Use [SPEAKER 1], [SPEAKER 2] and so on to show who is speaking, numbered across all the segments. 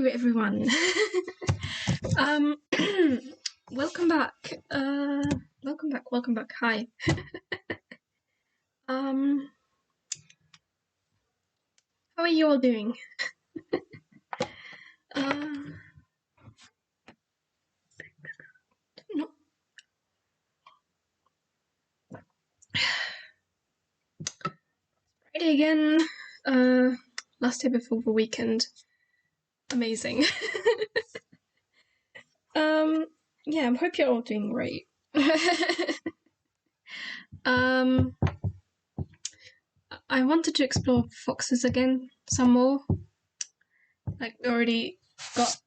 [SPEAKER 1] Hello, everyone. Welcome back. Welcome back. Hi. How are you all doing? No. Friday again. Last day before the weekend. Amazing. Yeah, I hope you're all doing great. I wanted to explore foxes again some more. Like, we already got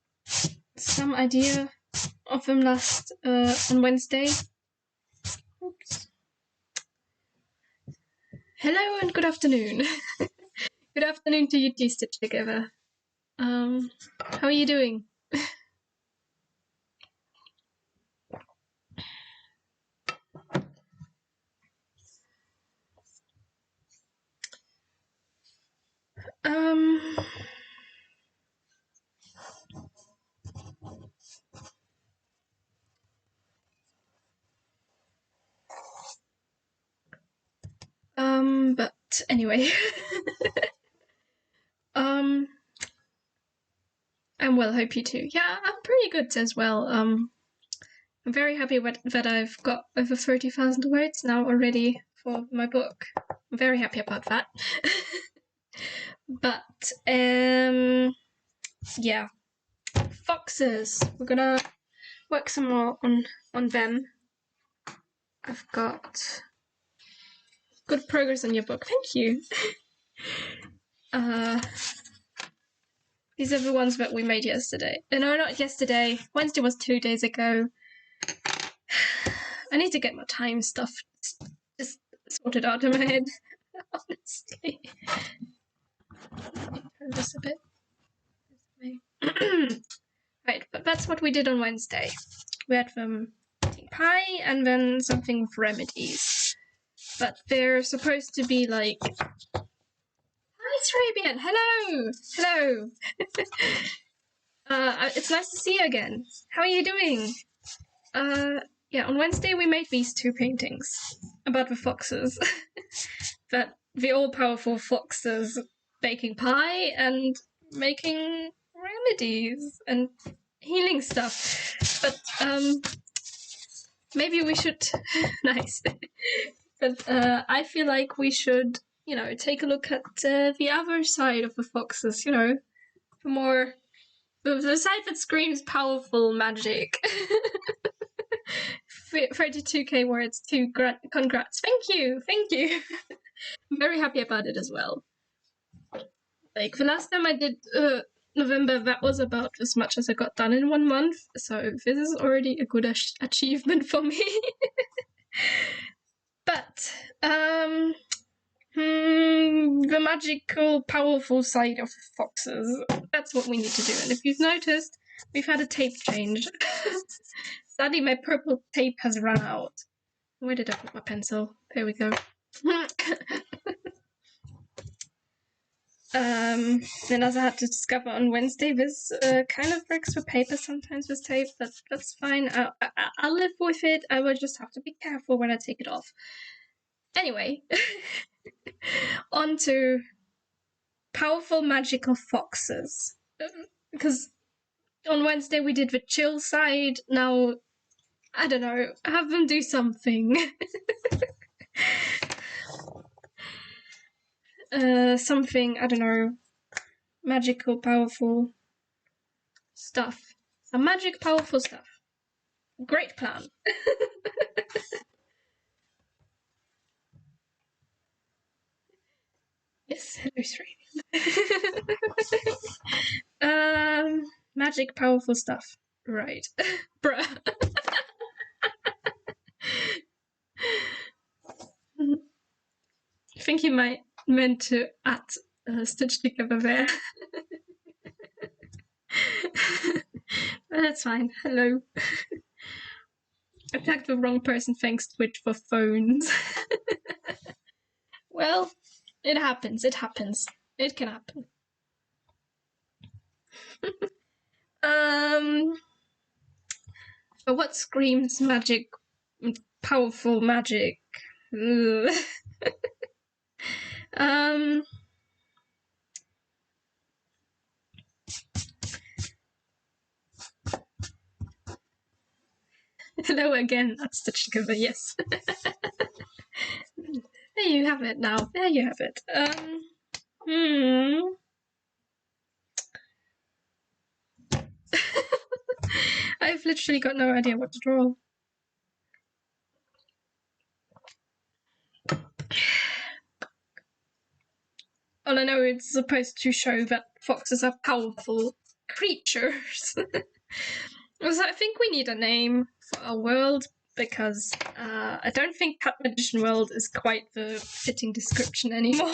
[SPEAKER 1] some idea of them last on Wednesday. Oops. Hello and good afternoon. Good afternoon to you two stitched together. How are you doing? But anyway. I'm well, hope you too. Yeah, I'm pretty good as well. I'm very happy that I've got over 30,000 words now already for my book. I'm very happy about that. But, yeah. Foxes. We're gonna work some more on them. I've got good progress on your book. Thank you. These are the ones that we made yesterday. No, not yesterday. Wednesday was 2 days ago. I need to get my time stuff just sorted out in my head, honestly. Turn this a bit this way. Right, but that's what we did on Wednesday. We had them eating pie and then something with remedies. But they're supposed to be like... Hi, Srabian! Hello! Hello! It's nice to see you again. How are you doing? Yeah, on Wednesday we made these two paintings about the foxes. The all-powerful foxes baking pie and making remedies and healing stuff. But, maybe we should... Nice. But, I feel like we should, take a look at the other side of the foxes, the more... The side that screams powerful magic. 32k words too. Congrats. Thank you. I'm very happy about it as well. Like, the last time I did November, that was about as much as I got done in 1 month. So this is already a good achievement for me. But, the magical, powerful side of foxes. That's what we need to do. And if you've noticed, we've had a tape change. Sadly, my purple tape has run out. Where did I put my pencil? There we go. And as I had to discover on Wednesday, this kind of breaks the paper sometimes with tape. That's fine. I'll live with it. I will just have to be careful when I take it off. Anyway, on to powerful magical foxes. Because on Wednesday we did the chill side. Now, I don't know, have them do something. Something, I don't know, magical, powerful stuff. Some magic, powerful stuff. Great plan. Yes, hello, Sri. Magic, powerful stuff. Right. Bruh. I think you might meant to add stitch together there. That's fine. Hello. I tagged the wrong person, thanks Twitch for phones. Well, it happens. It can happen. But what screams magic, powerful magic? Hello again, that's stitched together, yes. There you have it now. There you have it. I've literally got no idea what to draw. All I know it's supposed to show that foxes are powerful creatures. So I think we need a name for our world, because I don't think Cat Magician World is quite the fitting description anymore.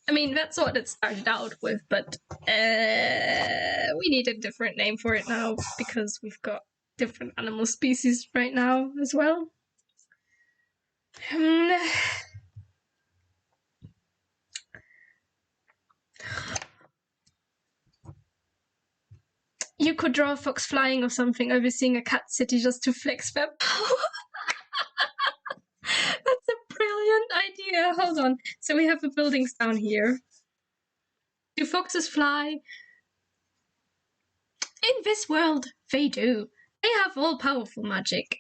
[SPEAKER 1] I mean, that's what it started out with, but we need a different name for it now, because we've got different animal species right now as well. You could draw a fox flying or something, overseeing a cat city just to flex their power. That's a brilliant idea. Hold on. So we have the buildings down here. Do foxes fly? In this world, they do. They have all-powerful magic.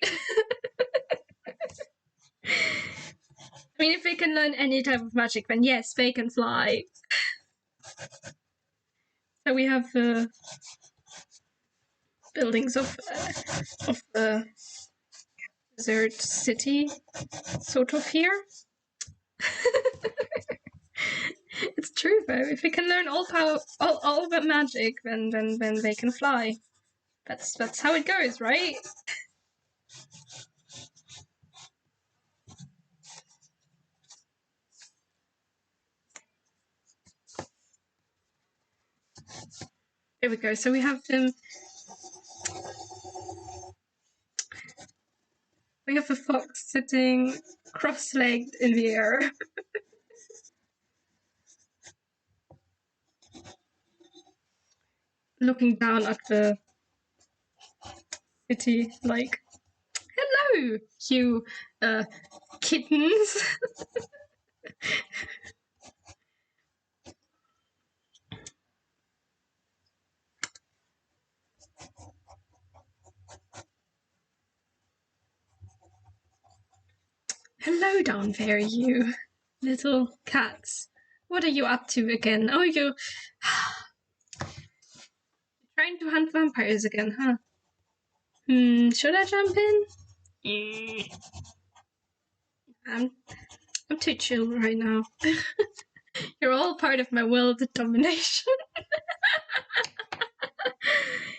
[SPEAKER 1] I mean, if they can learn any type of magic, then yes, they can fly. So we have the buildings of the desert city, sort of here. It's true though. If they can learn all the magic, then they can fly. That's how it goes, right? There we go. So we have them. We have a fox sitting cross-legged in the air. Looking down at the city like, hello, you kittens. Hello down there, you little cats. What are you up to again? Oh, you're trying to hunt vampires again, huh? Should I jump in? I'm too chill right now. You're all part of my world domination.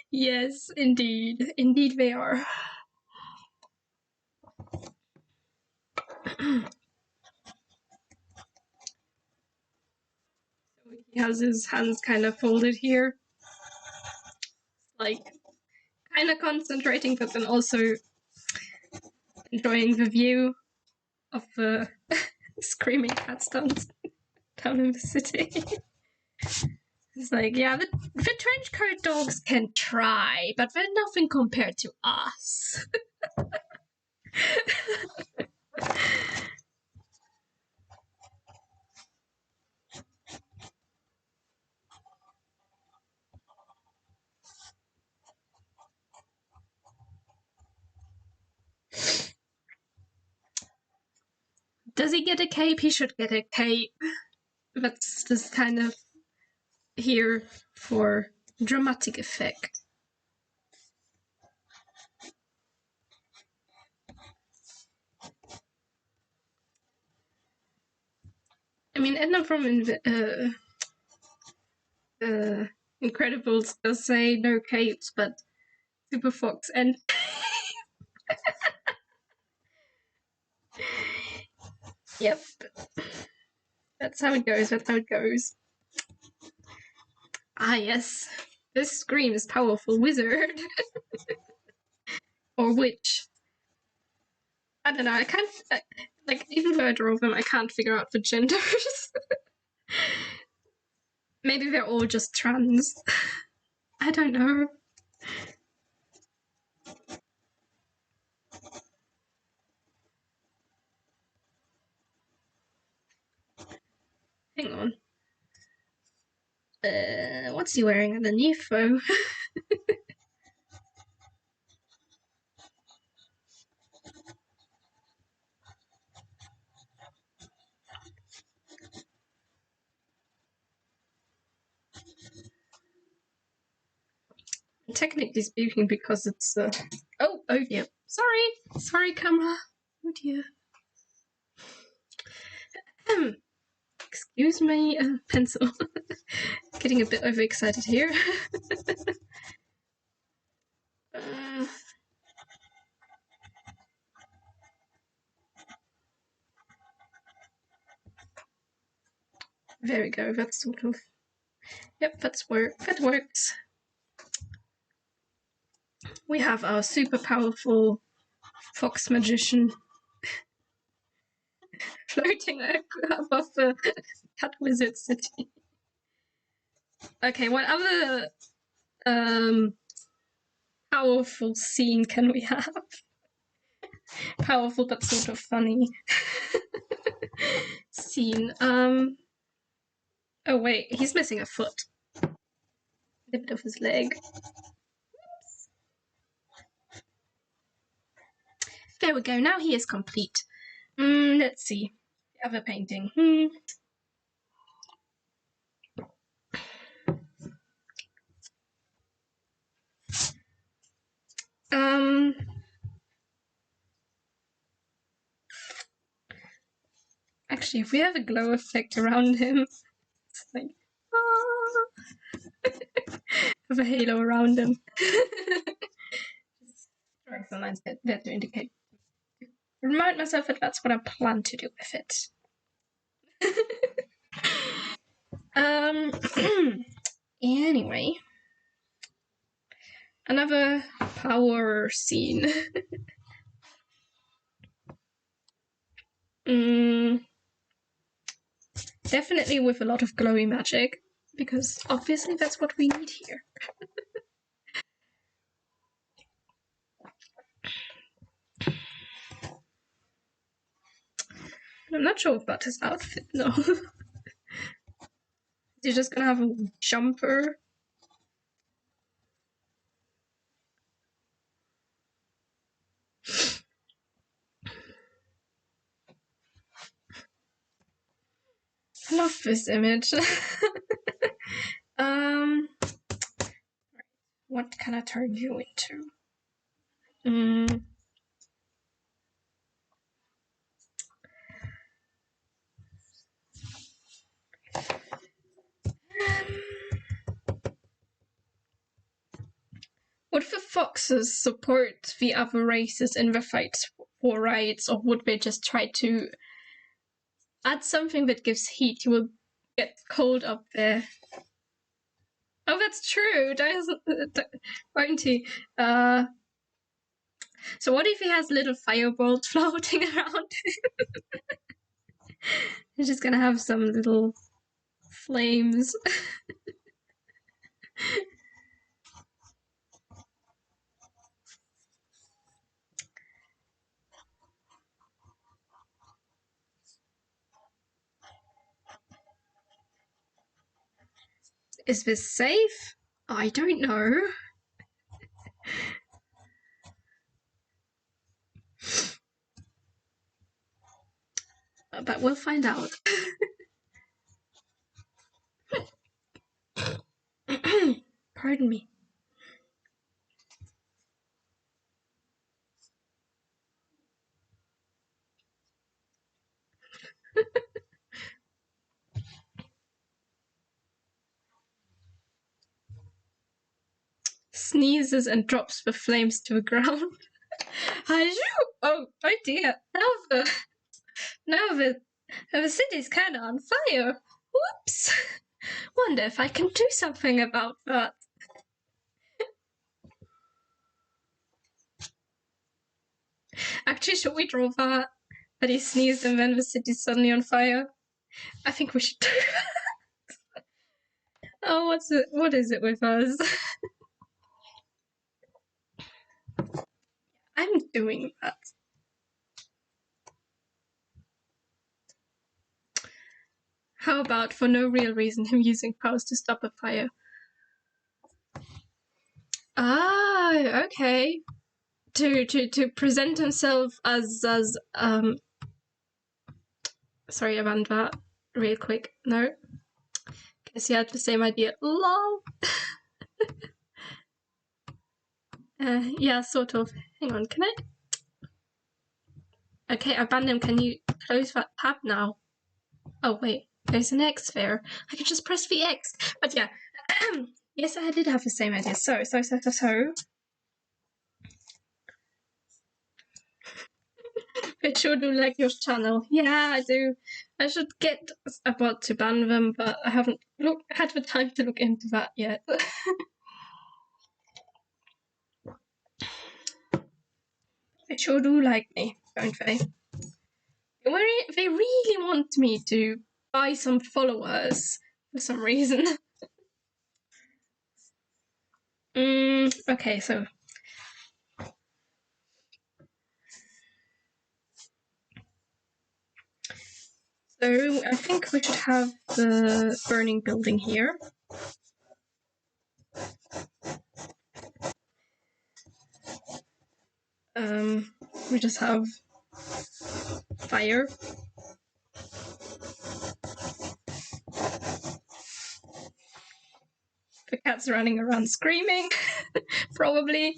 [SPEAKER 1] Yes, indeed. Indeed they are. He has his hands kind of folded here. Like, kind of concentrating, but then also enjoying the view of the screaming cat stunts down in the city. It's like, yeah, the trench coat dogs can try, but they're nothing compared to us. Does he get a cape? He should get a cape. That's just kind of here for dramatic effect. I mean, Edna from Incredibles does say no capes, but Super Fox and yep, that's how it goes. That's how it goes. Ah, yes, this screams powerful wizard or witch. I don't know. I can't like, even though I draw them, I can't figure out the genders. Maybe they're all just trans. I don't know. Hang on. What's he wearing underneath though? Technically speaking, because it's oh yeah. Sorry, camera. Oh dear. Excuse me, pencil. Getting a bit overexcited here. There we go. That's sort of. Yep, that works. We have our super powerful fox magician floating above the cat wizard city. Okay, what other powerful scene can we have? Powerful but sort of funny scene. Oh wait, he's missing a foot. A bit of his leg. There we go. Now he is complete. Let's see. The other painting. Actually, if we have a glow effect around him, it's like, have a halo around him. Drawing some lines there to indicate. Remind myself that that's what I plan to do with it. Anyway, another power scene. Definitely with a lot of glowy magic, because obviously that's what we need here. I'm not sure about his outfit, no. You're just gonna have a jumper. I love this image. What can I turn you into? Would the foxes support the other races in the fights for rights, or would they just try to add something that gives heat? You will get cold up there. Oh, that's true. Won't he? So what if he has little fireballs floating around him? He's just gonna have some little flames. Is this safe? I don't know. But we'll find out. Pardon me. Sneezes and drops the flames to the ground. Oh dear. Now the city's kinda on fire. Whoops. Wonder if I can do something about that. Actually, should we draw that? That he sneezed and then the city's suddenly on fire? I think we should do that. Oh, what is it with us? doing that. How about for no real reason him using powers to stop a fire? Ah, okay. To present himself as sorry, I ran that real quick. No. Guess he had the same idea. Lol. Yeah, sort of. Hang on, can I? Okay, I banned him. Can you close that tab now? Oh, wait. There's an X there. I can just press the X. But yeah. Yes, I did have the same idea. So. I sure do like your channel. Yeah, I do. I should get a bot to ban them, but I haven't had the time to look into that yet. They sure do like me, don't they? They really want me to buy some followers for some reason. Okay, so I think we should have the burning building here. We just have fire. The cat's running around screaming, probably.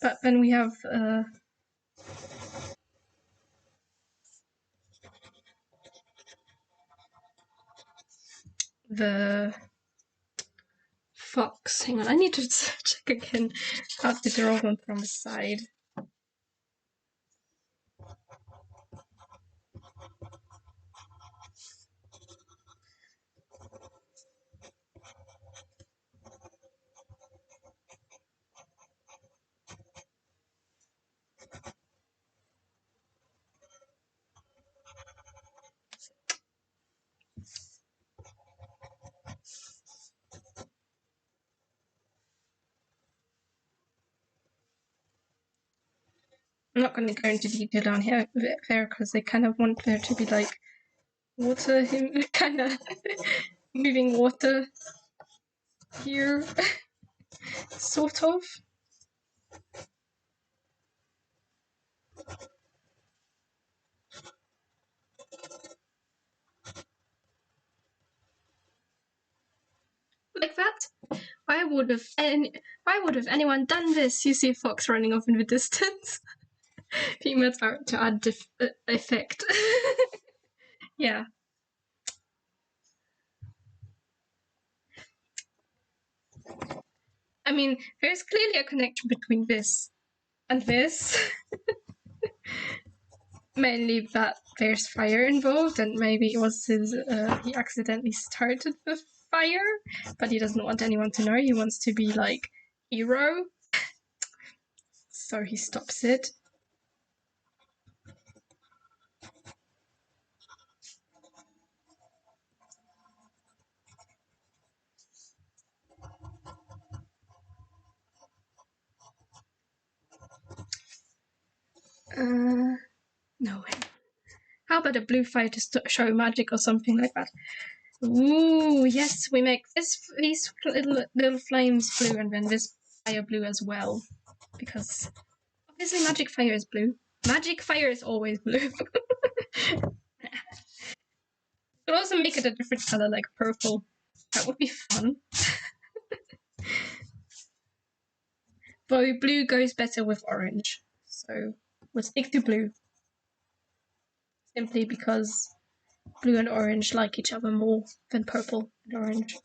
[SPEAKER 1] But then we have the fox. Hang on, I need to check again how to draw them from the side. I'm not going to go into detail down here there because they kind of want there to be like water, him kind of moving water here, sort of. Like that. Why would have anyone done this? You see a fox running off in the distance. Females are to add effect. Yeah. I mean, there's clearly a connection between this and this. Mainly that there's fire involved, and maybe it was his. He accidentally started the fire, but he doesn't want anyone to know. He wants to be like hero, so he stops it. No way. How about a blue fire to show magic or something like that? Ooh, yes, we make these little flames blue and then this fire blue as well. Because obviously magic fire is blue. Magic fire is always blue. Could also make it a different color, like purple. That would be fun. Though blue goes better with orange. So we'll stick to blue. Simply because blue and orange like each other more than purple and orange.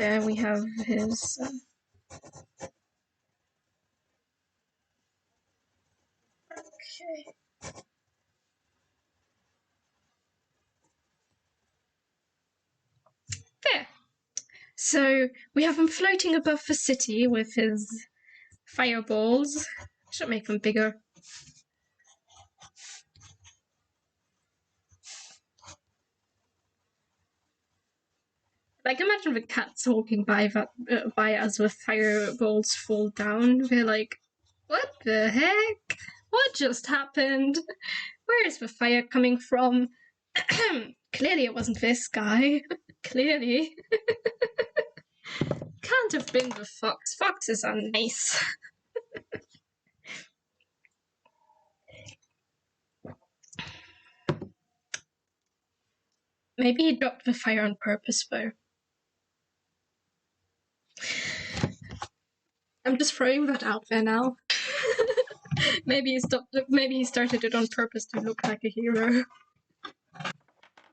[SPEAKER 1] There we have his... Okay. There. So we have him floating above the city with his fireballs. Should make them bigger. Like, imagine the cats walking by us with fireballs fall down. They're like, what the heck? What just happened? Where is the fire coming from? Clearly it wasn't this guy. Clearly. Can't have been the fox. Foxes are nice. Maybe he dropped the fire on purpose, though. I'm just throwing that out there now. Maybe he started it on purpose to look like a hero.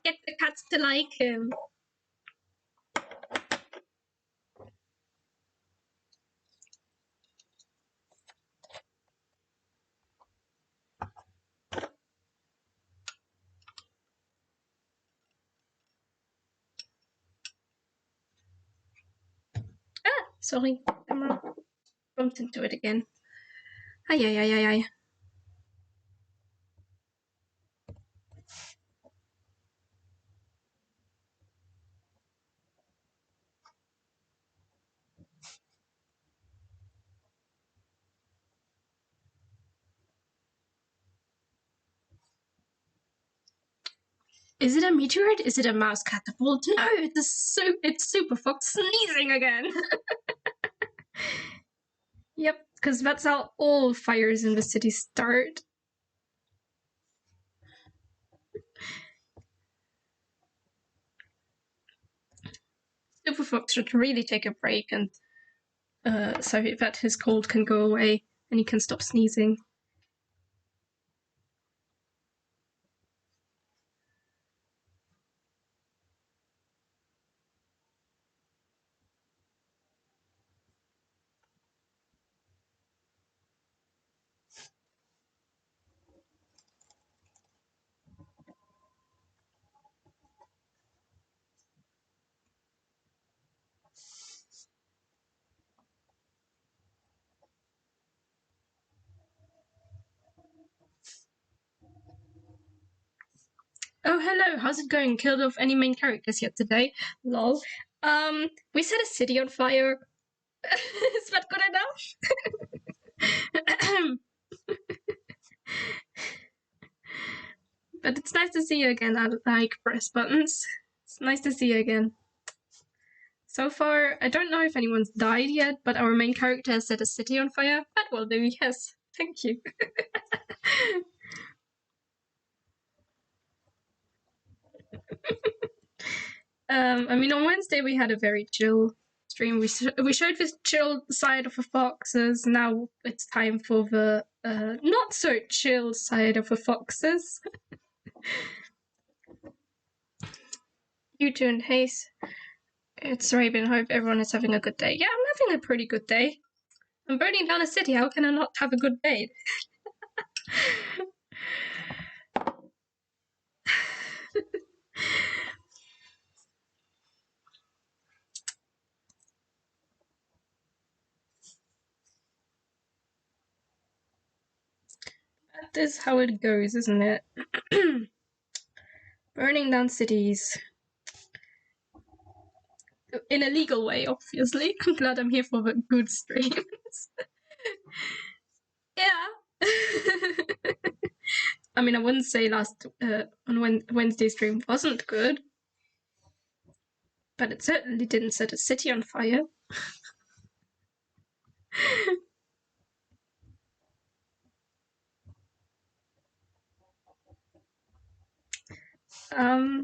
[SPEAKER 1] Get the cats to like him. Sorry, camera bumped into it again. Ay, ay, ay, ay, ay. Is it a meteorite? Is it a mouse catapult? No, it's Super Fox sneezing again. Yep, because that's how all fires in the city start. Super Fox should really take a break and so that his cold can go away and he can stop sneezing. Oh, hello, how's it going? Killed off any main characters yet today? Lol. We set a city on fire. Is that good enough? But it's nice to see you again. I like press buttons. It's nice to see you again. So far, I don't know if anyone's died yet, but our main character has set a city on fire. That will do, yes. Thank you. I mean, on Wednesday we had a very chill stream. We showed the chill side of the foxes. Now it's time for the not so chill side of the foxes. You too, and Haze. It's Raven. Hope everyone is having a good day. Yeah, I'm having a pretty good day. I'm burning down a city. How can I not have a good day? That is how it goes, isn't it? Burning down cities. In a legal way, obviously. I'm glad I'm here for the good streams. Yeah. I mean, I wouldn't say on Wednesday stream wasn't good, but it certainly didn't set a city on fire. I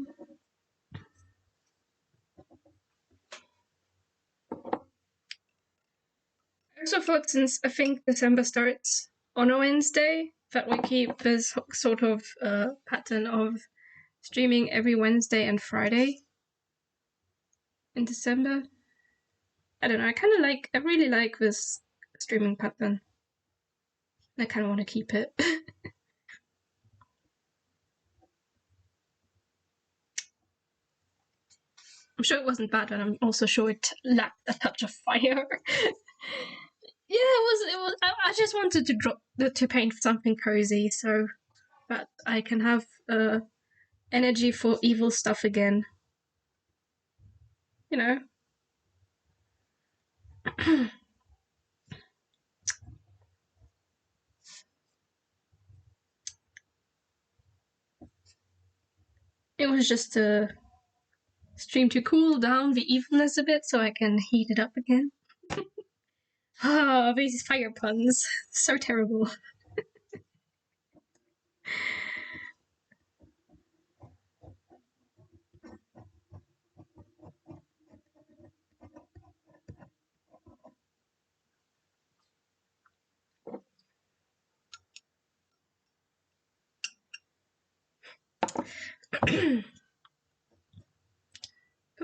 [SPEAKER 1] also thought, since I think December starts on a Wednesday, that we keep this sort of pattern of streaming every Wednesday and Friday in December. I don't know. I really like this streaming pattern. I kind of want to keep it. I'm sure it wasn't bad, and I'm also sure it lacked a touch of fire. Yeah, it was. I just wanted to paint something cozy, so that I can have energy for evil stuff again. You know. It was just a stream to cool down the evilness a bit, so I can heat it up again. Ah, these fire puns, so terrible.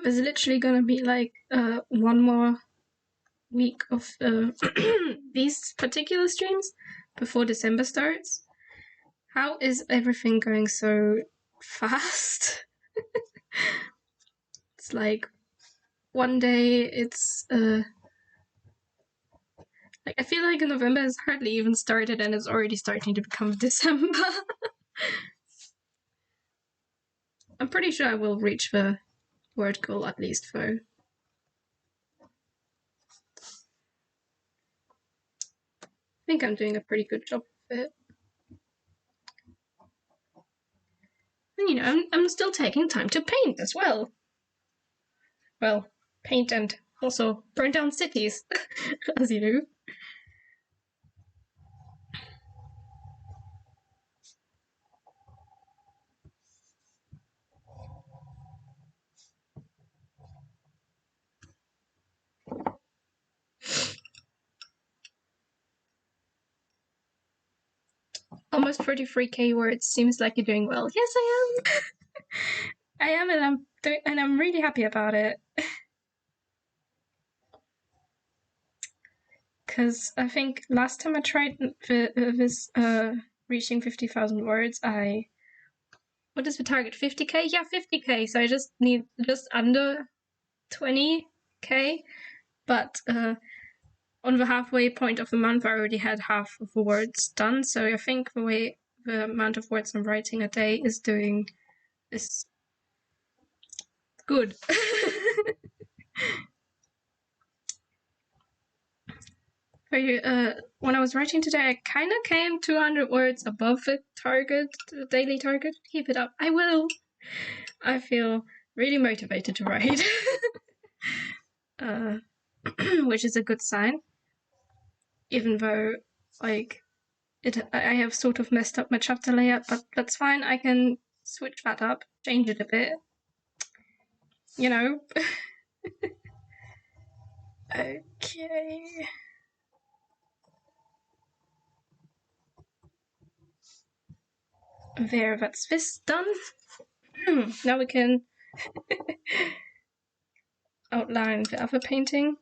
[SPEAKER 1] There's literally gonna be like one more week of these particular streams before December starts. How is everything going so fast? It's like one day it's like I feel like November has hardly even started and it's already starting to become December. I'm pretty sure I will reach the word goal at least, though. I think I'm doing a pretty good job of it. And you know, I'm still taking time to paint as well. Well, paint and also burn down cities, as you do. Almost 33k words. Seems like you're doing well. Yes, I am. I am, and I'm really happy about it. Because I think last time I tried this reaching 50,000 words, what is the target? 50k? Yeah, 50k. So I just need just under 20k. But on the halfway point of the month, I already had half of the words done. So I think the amount of words I'm writing a day is good. When I was writing today, I kind of came 200 words above the target, the daily target. Keep it up. I will. I feel really motivated to write, which is a good sign. Even though, like, I have sort of messed up my chapter layout, but that's fine. I can switch that up, change it a bit. You know. Okay. There, that's this done. Now we can outline the other painting.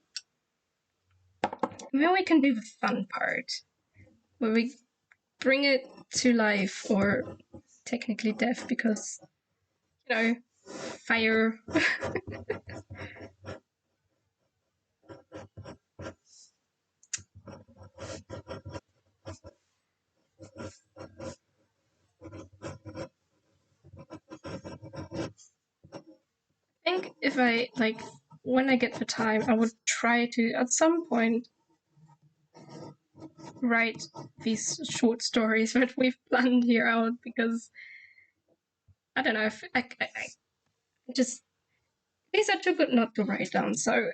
[SPEAKER 1] And then we can do the fun part, where we bring it to life, or technically death, because, you know, fire. I think if I, like, when I get the time, I would try to, at some point, write these short stories that we've planned here out, because I don't know, if I just, these are too good not to write down, so.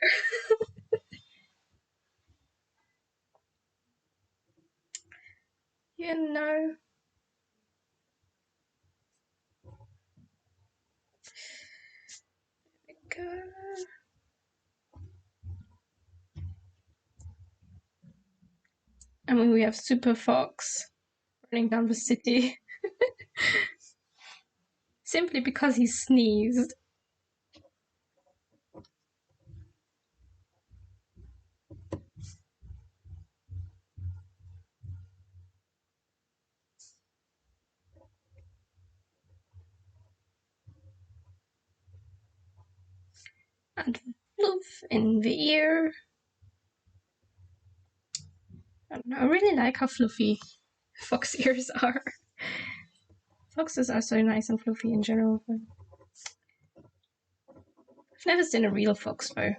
[SPEAKER 1] You know. I mean, we have Super Fox running down the city. Simply because he sneezed. and fluff in the ear. I really like how fluffy fox ears are. Foxes are so nice and fluffy in general. I've never seen a real fox though.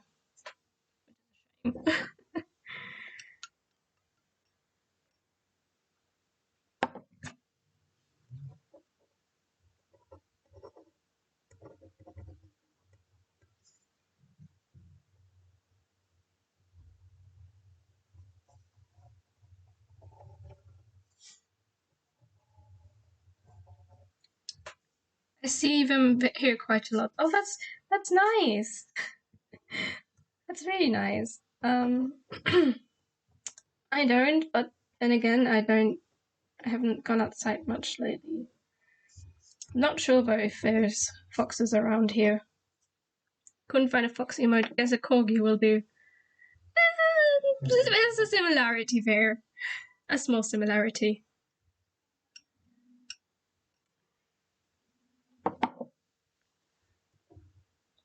[SPEAKER 1] I see them here quite a lot. Oh, that's nice. That's really nice. I don't, but then again, I haven't gone outside much lately. Not sure though if there's foxes around here. Couldn't find a fox emoji. Guess a corgi will do. There's a similarity there. A small similarity.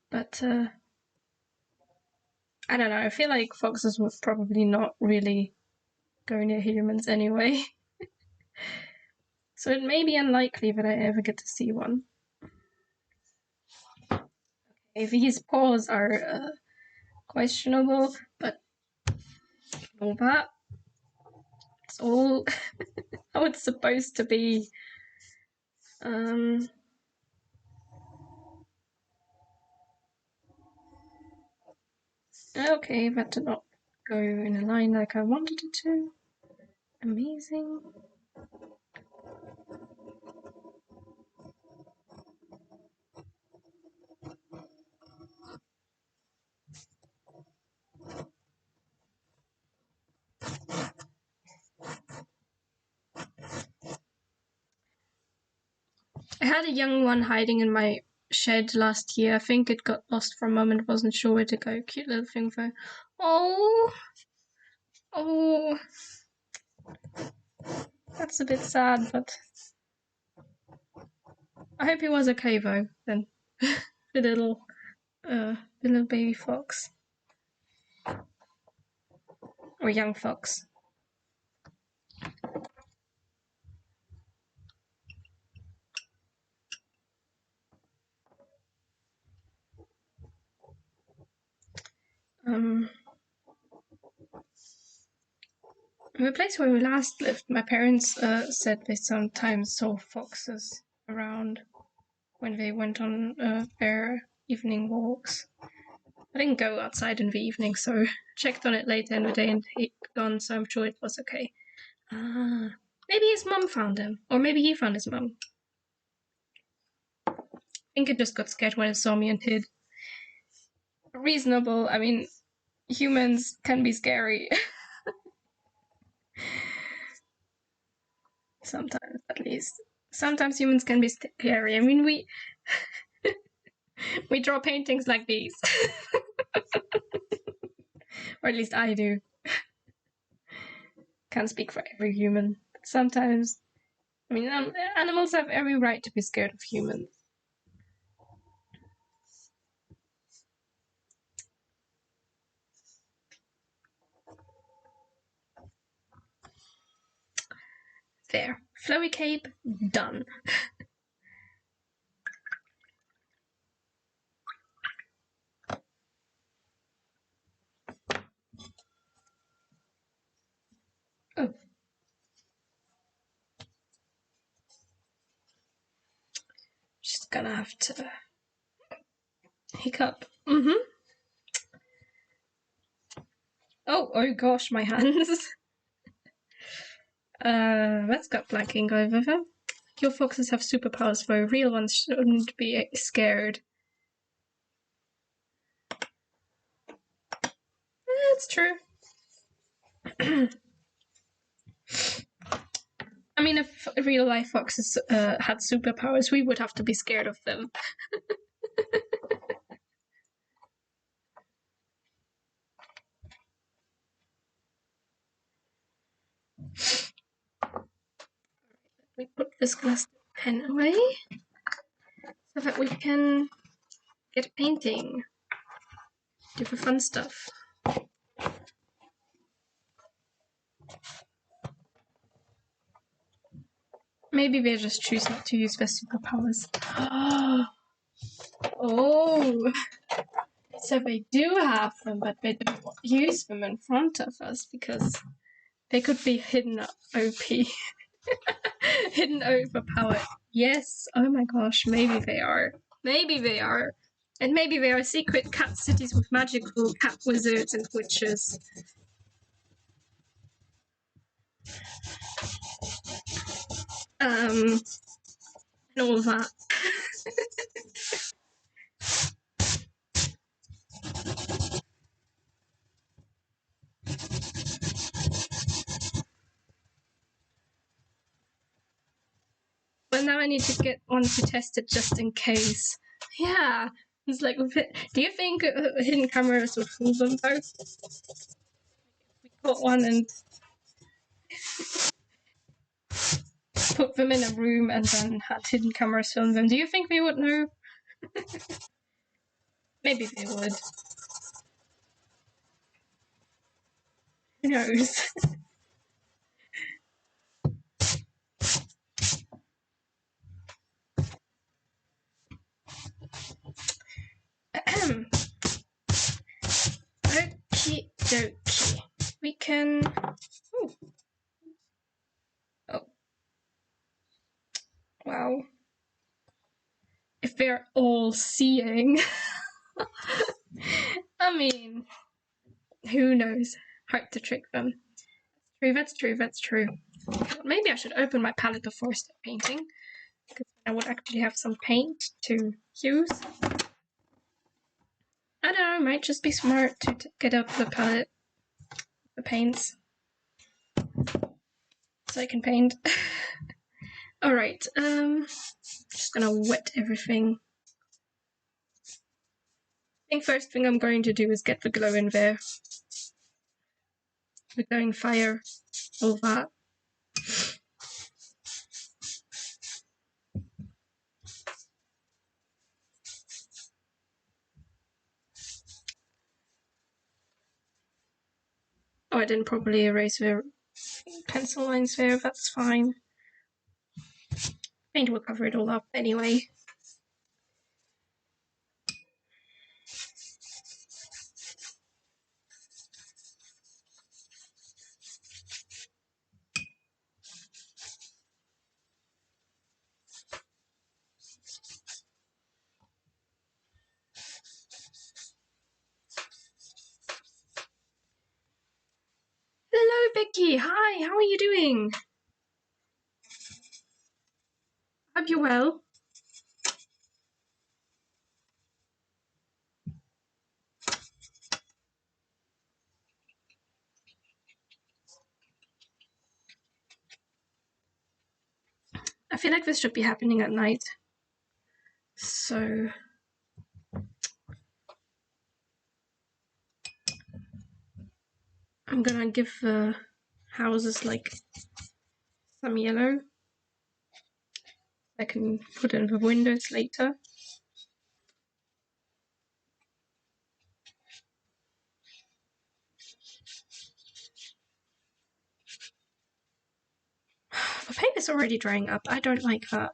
[SPEAKER 1] But, I don't know, I feel like foxes would probably not really go near humans anyway. So it may be unlikely that I ever get to see one. Okay, these paws are questionable, but all that. It's all how it's supposed to be. Okay, that did not go in a line like I wanted it to. Amazing. I had a young one hiding in my shed last year. I think it got lost for a moment, wasn't sure where to go. Cute little thing though. Oh, that's a bit sad, but I hope he was okay though. Then the little baby fox or young fox. In the place where we last lived, my parents said they sometimes saw foxes around when they went on their evening walks. I didn't go outside in the evening, so checked on it later in the day and he'd gone, so I'm sure it was okay. Maybe his mum found him, or maybe he found his mum. I think it just got scared when it saw me and hid. Reasonable, I mean, humans can be scary. Sometimes, at least. Sometimes humans can be scary. I mean, we draw paintings like these. Or at least I do. Can't speak for every human. But sometimes, I mean, animals have every right to be scared of humans. There. Flowy cape, done. Oh. Just gonna have to hiccup. Oh gosh, my hands. That's got black ink over them. Your foxes have superpowers, though. Real ones shouldn't be scared. That's true. I mean, if real life foxes had superpowers, we would have to be scared of them. We put this glass pen away so that we can get painting. Do for fun stuff. Maybe they just choose not to use their superpowers. Oh, so they do have them, but they don't use them in front of us because they could be hidden OP. Hidden overpowered. Yes, oh my gosh, maybe they are. Maybe they are. And maybe they are secret cat cities with magical cat wizards and witches. And all of that. But now I need to get one to test it just in case. Yeah, it's like, do you think hidden cameras would fool them though? We got one and put them in a room and then had hidden cameras film them. Do you think they would know? Maybe they would. Who knows? Okie dokie. We can. Ooh. Oh. Wow. If they're all seeing. I mean, who knows? Hard to trick them. That's true, that's true. Maybe I should open my palette before I start painting, because I would actually have some paint to use. I don't know, it might just be smart to get out the palette, the paints, so I can paint. Alright, just gonna wet everything. I think first thing I'm going to do is get the glow in there. The glowing fire, all that. Oh, I didn't properly erase the pencil lines there, that's fine. Paint will cover it all up anyway. Hello, Vicky. Hi, how are you doing? Hope you're well. I feel like this should be happening at night. So I'm gonna give the houses like some yellow. I can put in the windows later. The paint is already drying up. I don't like that.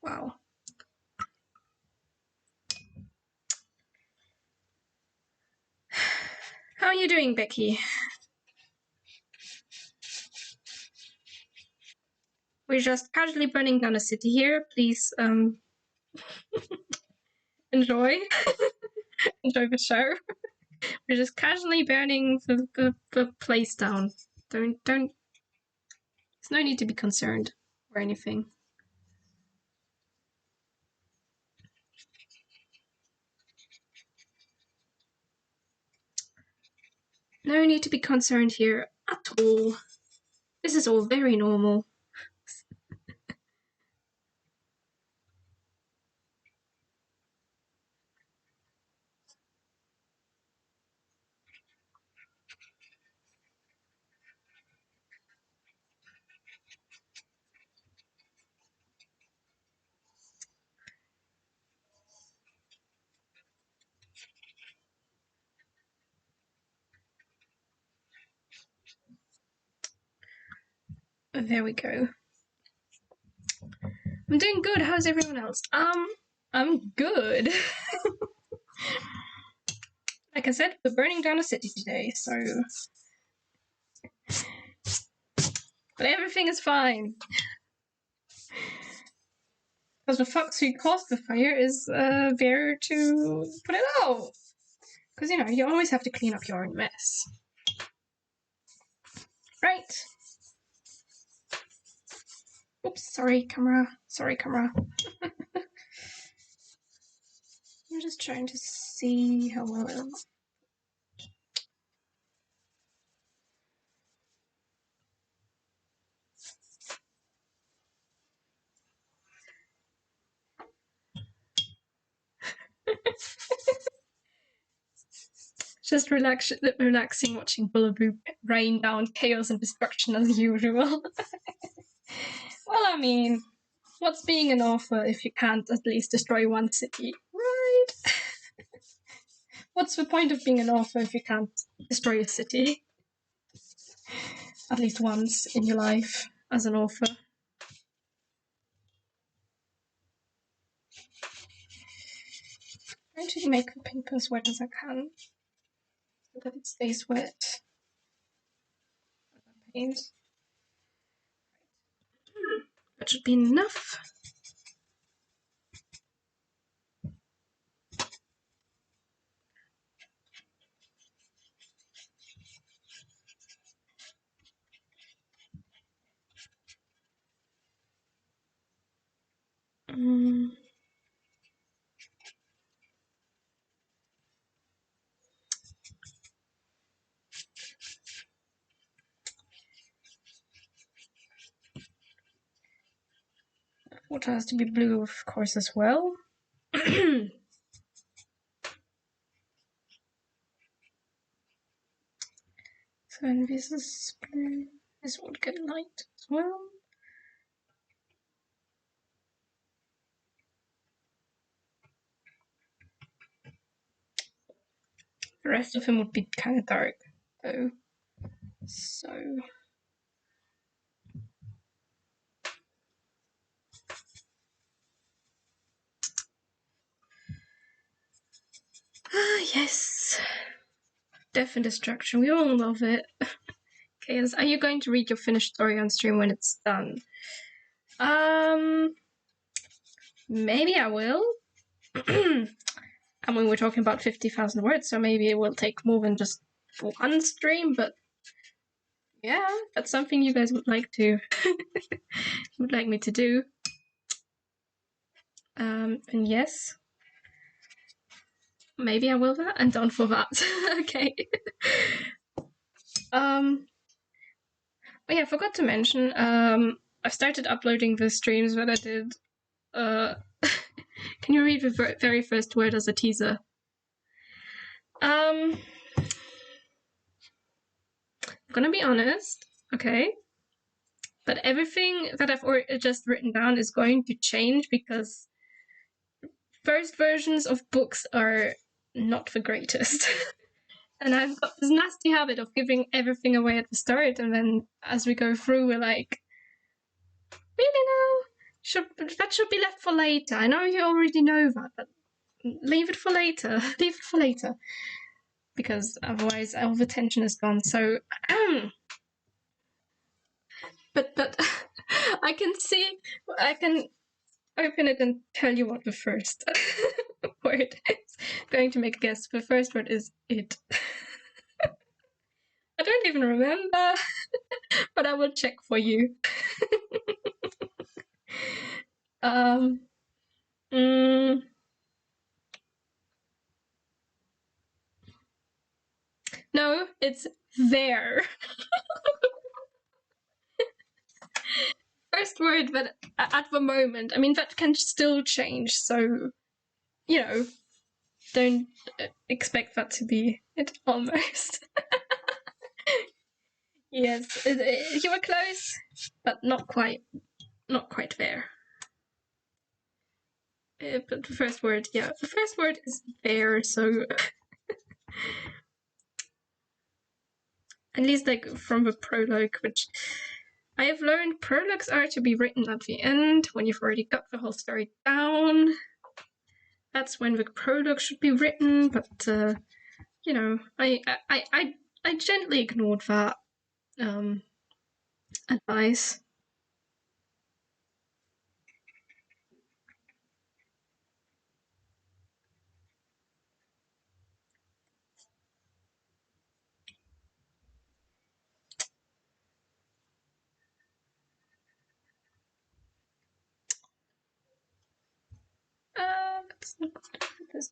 [SPEAKER 1] Wow. How are you doing, Becky? We're just casually burning down a city here. Please enjoy. Enjoy the show. We're just casually burning the place down. Don't. There's no need to be concerned or anything. No need to be concerned here at all. This is all very normal. There we go. I'm doing good. How's everyone else? I'm good. Like I said, we're burning down a city today, so... But everything is fine. Because the fox who caused the fire is there to put it out. Because, you know, you always have to clean up your own mess. Right. Oops, sorry, camera. Sorry, camera. I'm just trying to see how well it looks. Just relaxing watching Bullaboo rain down chaos and destruction as usual. Well, I mean, what's being an author if you can't at least destroy one city, right? What's the point of being an author if you can't destroy a city? At least once in your life as an author. I'm trying to make the paper as wet as I can so that it stays wet. Paint. That should be enough. Water has to be blue, of course, as well. So this is blue. This would get light as well. The rest of him would be kind of dark, though. So... Ah, yes. Death and destruction. We all love it. Okay, are you going to read your finished story on stream when it's done? Maybe I will. I mean, we're talking about 50,000 words, so maybe it will take more than just one stream, but yeah, that's something you guys would like to would like me to do. And yes, maybe I will that, and don't for that. Okay. Oh yeah, I forgot to mention. I started uploading the streams that I did. Can you read the very first word as a teaser? I'm gonna be honest, okay? But everything that I've just written down is going to change because first versions of books are not the greatest. And I've got this nasty habit of giving everything away at the start, and then as we go through, we're like, really now? That should be left for later. I know you already know that, but leave it for later. Leave it for later. Because otherwise all the tension is gone. So, but I can open it and tell you what the first word is. Going to make a guess. The first word is it. I don't even remember, but I will check for you. No, it's there. First word, but at the moment, I mean, that can still change, so, you know, don't expect that to be it almost. Yes, you were close, but not quite there. But the first word is there, so at least like from the prologue, which I have learned prologues are to be written at the end, when you've already got the whole story down. That's when the prologue should be written, but, you know, I gently ignored that advice. That's not this.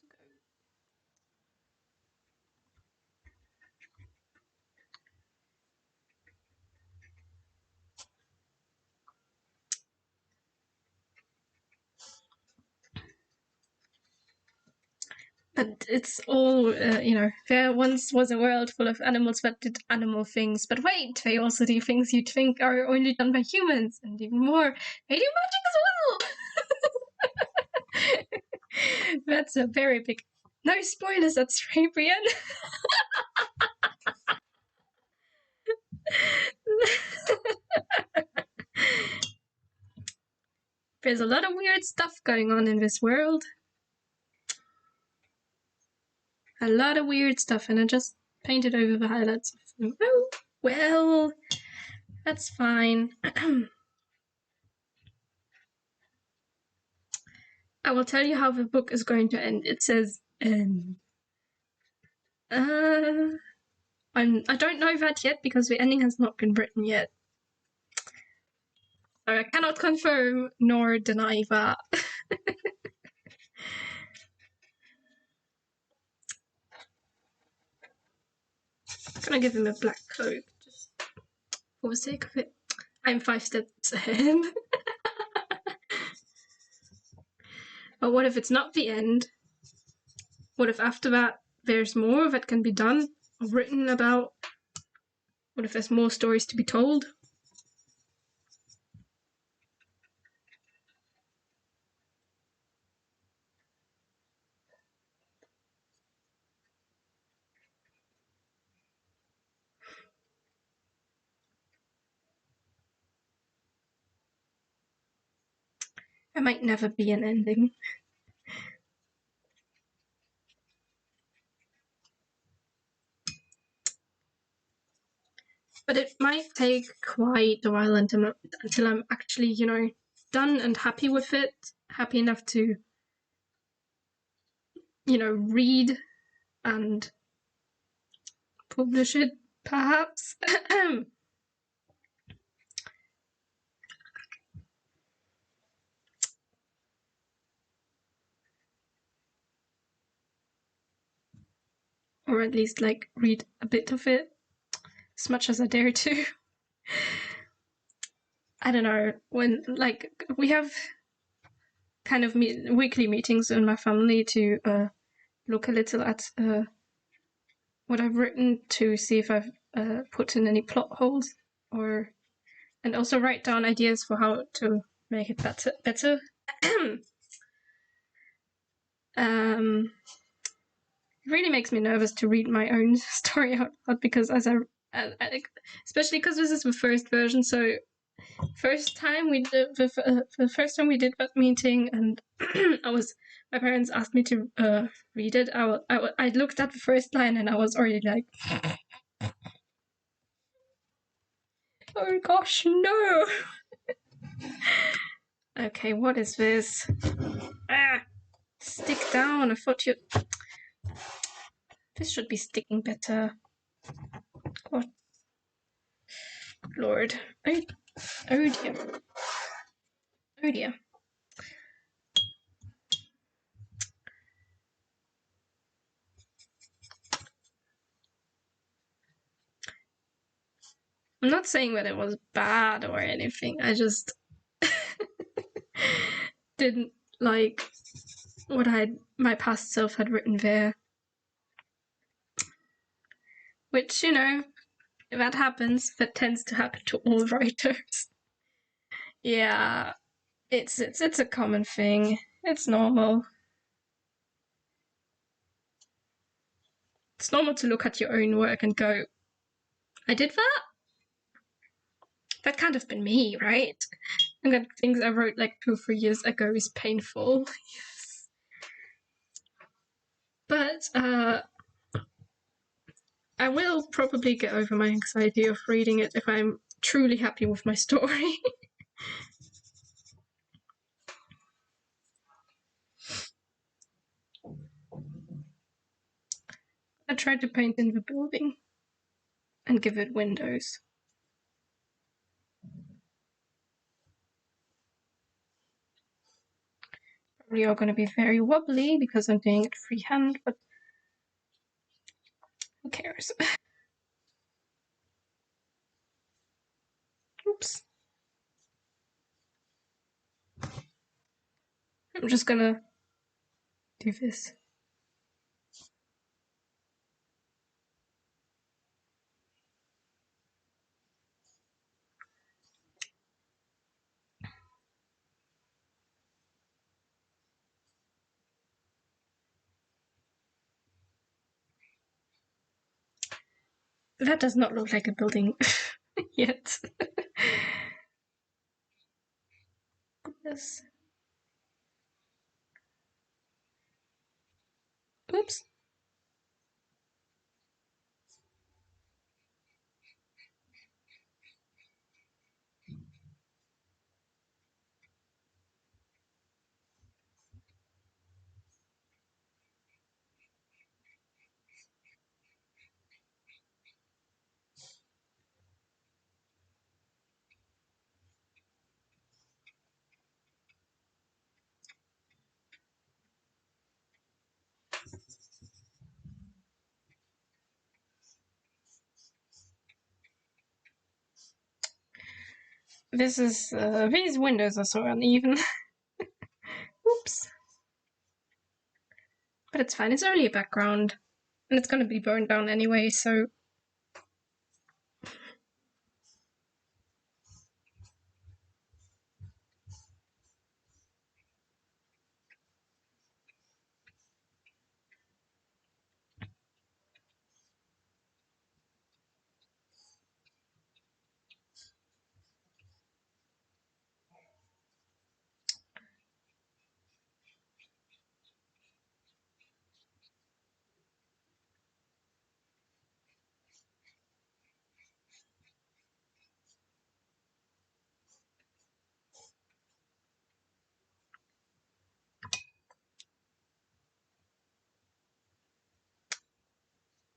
[SPEAKER 1] But it's all, you know, there once was a world full of animals that did animal things, but wait, they also do things you'd think are only done by humans, and even more, they do magic as well! That's a very big... No spoilers, that's Fabian. There's a lot of weird stuff going on in this world. A lot of weird stuff, and I just painted over the highlights of them. Oh, well, that's fine. I will tell you how the book is going to end. It says, I don't know that yet because the ending has not been written yet. So I cannot confirm nor deny that. I'm gonna give him a black coat just for the sake of it. I'm 5 steps ahead. But what if it's not the end? What if after that there's more that can be done or written about? What if there's more stories to be told? There might never be an ending. But it might take quite a while until I'm actually, you know, done and happy with it, happy enough to, you know, read and publish it, perhaps. Or at least, like, read a bit of it, as much as I dare to. I don't know, when, like, we have kind of weekly meetings in my family to look a little at what I've written to see if I've put in any plot holes, or and also write down ideas for how to make it better. It really makes me nervous to read my own story out loud because especially because this is the first version, so first time we did the first time we did that meeting, and my parents asked me to read it. I looked at the first line and I was already like, oh gosh, no. Okay, what is this? Stick down. I thought you... This should be sticking better. What? Lord. Oh dear. Oh dear. I'm not saying that it was bad or anything. I just didn't like what my past self had written there. Which, you know, if that happens, that tends to happen to all writers. Yeah, it's a common thing. It's normal. It's normal to look at your own work and go, I did that? That can't have been me, right? And that things I wrote like 2 or 3 years ago is painful. Yes. But I will probably get over my anxiety of reading it if I'm truly happy with my story. I tried to paint in the building and give it windows. Probably are going to be very wobbly because I'm doing it freehand, but who cares? Oops. I'm just gonna do this. That does not look like a building yet. Goodness. Oops. This is, these windows are so uneven. Oops. But it's fine, it's only a background. And it's gonna be burned down anyway, so...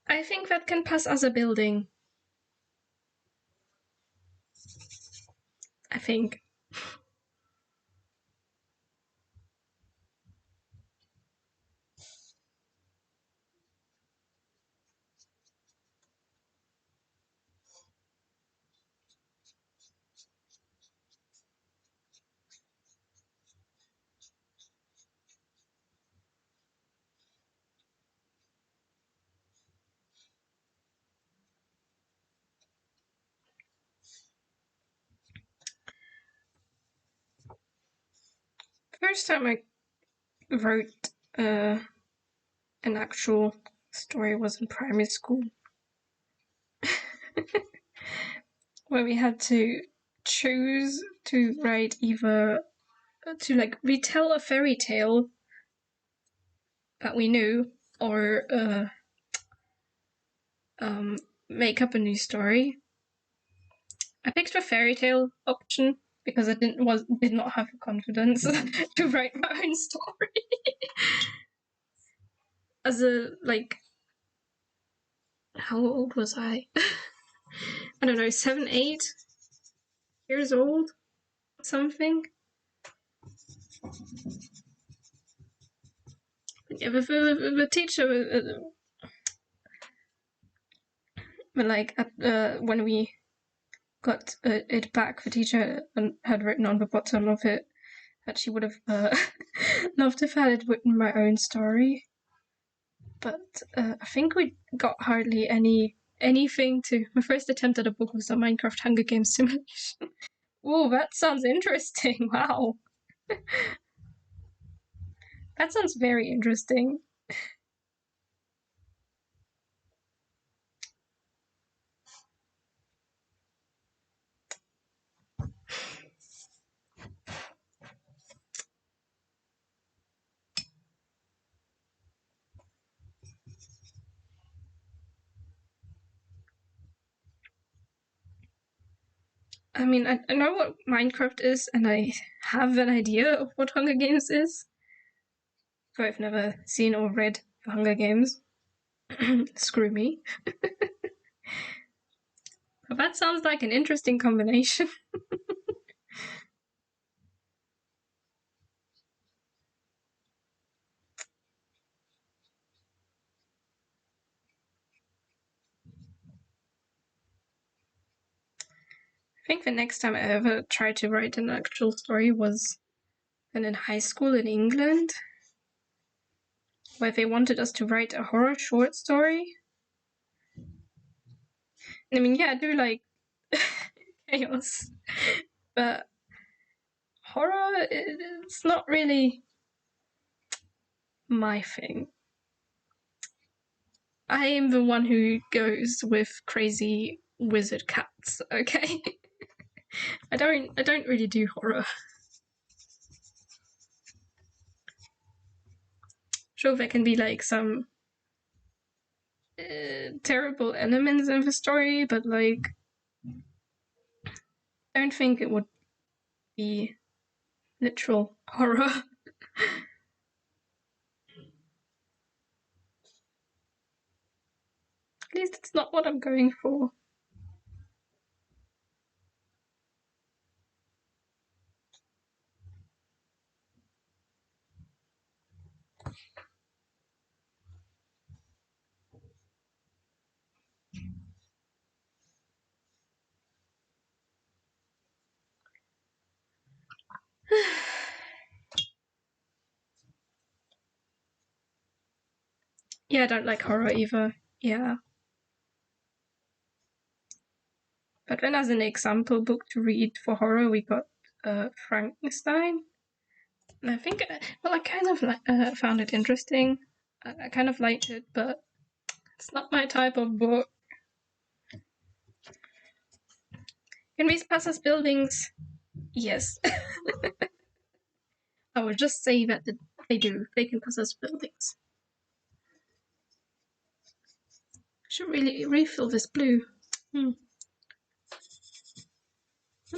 [SPEAKER 1] I think that can pass as a building. I think. First time I wrote an actual story was in primary school. Where we had to choose to write either to like retell a fairy tale that we knew or make up a new story. I picked the fairy tale option because I did not have the confidence to write my own story. As a like, how old was I? I don't know, 7, 8 years old, something. Yeah, the teacher, like when we got it back, the teacher had written on the bottom of it that she would have loved if I had written my own story. But I think we got hardly anything to... My first attempt at a book was a Minecraft Hunger Games simulation. Oh, that sounds interesting. Wow. That sounds very interesting. I mean, I know what Minecraft is, and I have an idea of what Hunger Games is. But I've never seen or read the Hunger Games. Screw me. But that sounds like an interesting combination. I think the next time I ever tried to write an actual story was when in high school in England, where they wanted us to write a horror short story. I mean, yeah, I do like chaos, but horror, it's not really my thing. I am the one who goes with crazy wizard cats, okay? I don't really do horror. Sure, there can be like some terrible elements in the story, but like I don't think it would be literal horror. At least it's not what I'm going for. Yeah, I don't like horror either. Yeah. But then as an example book to read for horror, we got Frankenstein. And I think, well, I kind of found it interesting. I kind of liked it, but it's not my type of book. Can these pass as buildings? Yes. I would just say that they do. They can pass as buildings. I should really refill this blue. But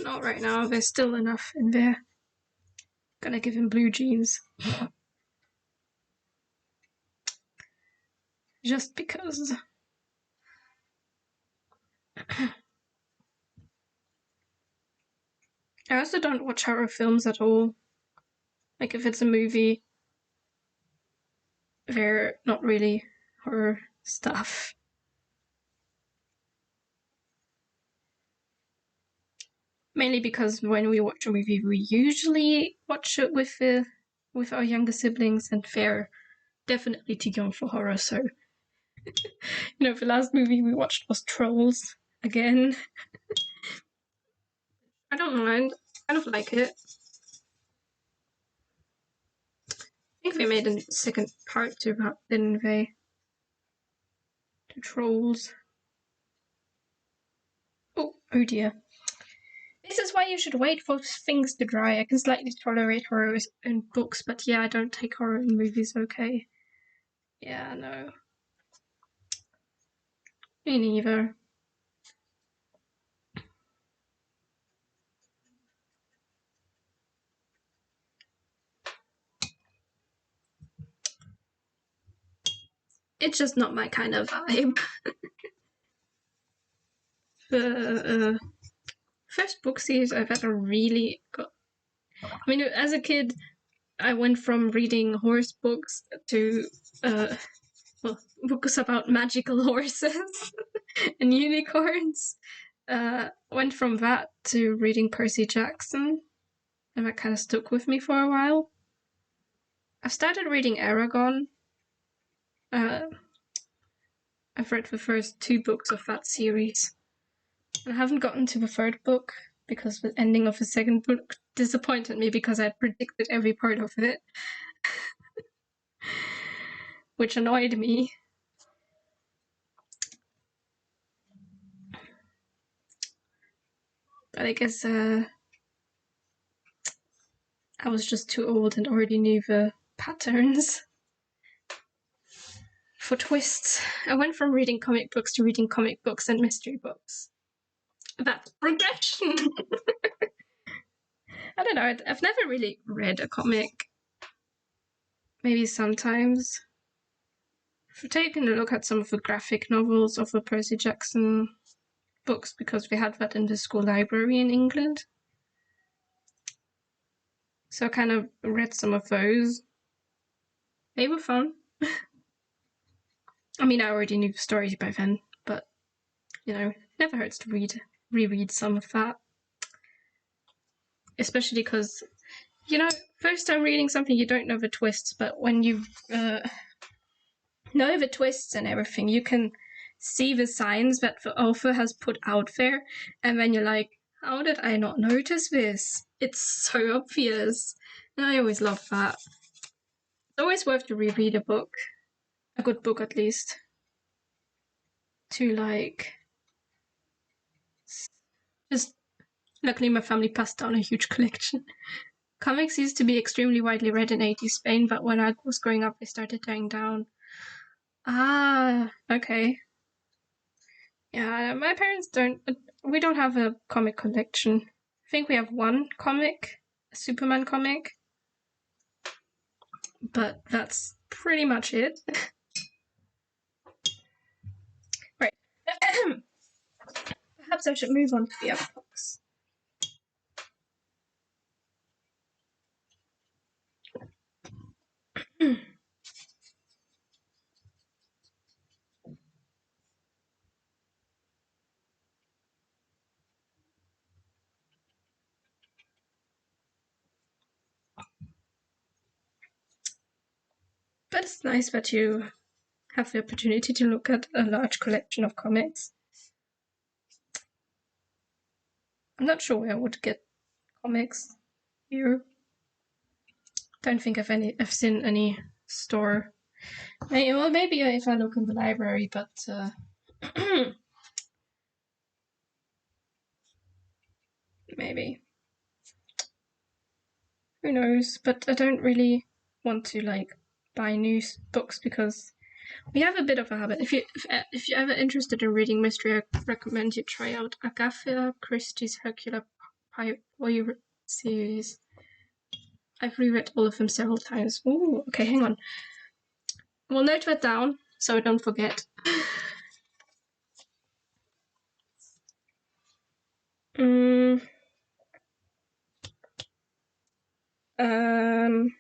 [SPEAKER 1] not right now. There's still enough in there. Gonna give him blue jeans. Just because. I also don't watch horror films at all. Like, if it's a movie, they're not really horror stuff. Mainly because when we watch a movie, we usually watch it with our younger siblings, and they're definitely too young for horror. So, the last movie we watched was Trolls again. I don't mind. I kind of like it. I think they made a second part to that, didn't they? To Trolls. Oh dear. This is why you should wait for things to dry. I can slightly tolerate horror in books, but yeah, I don't take horror in movies, okay? Yeah, no. Me neither. It's just not my kind of vibe. The first book series I've ever really got. I mean, as a kid, I went from reading horse books to books about magical horses and unicorns. Went from that to reading Percy Jackson, and that kind of stuck with me for a while. I've started reading Aragon. I've read the first 2 books of that series. I haven't gotten to the 3rd book because the ending of the 2nd book disappointed me because I predicted every part of it, which annoyed me. But I guess I was just too old and already knew the patterns. For twists, I went from reading comic books to reading comic books and mystery books. That's progression. I don't know. I've never really read a comic. Maybe sometimes. I've taken a look at some of the graphic novels of the Percy Jackson books because we had that in the school library in England. So I kind of read some of those. They were fun. I mean, I already knew the story by then, but, you know, never hurts to reread some of that. Especially because, you know, first time reading something, you don't know the twists, but when you know the twists and everything, you can see the signs that the author has put out there, and then you're like, how did I not notice this? It's so obvious. And I always love that. It's always worth to reread a book, a good book at least, to like just. Luckily, my family passed down a huge collection. Comics used to be extremely widely read in 80s Spain, but when I was growing up, they started dying down. Ah, okay. Yeah, my parents don't. We don't have a comic collection. I think we have one comic, a Superman comic, but that's pretty much it. Right. Perhaps I should move on to the other books. But it's nice that you have the opportunity to look at a large collection of comics. I'm not sure where I would get comics here. Don't think I've seen any store. Maybe if I look in the library, but maybe. Who knows? But I don't really want to like buy new books because we have a bit of a habit. If you're ever interested in reading mystery, I recommend you try out Agatha Christie's Hercule Poirot series. I've reread all of them several times. Ooh, okay, hang on. We'll note that down so I don't forget. Um.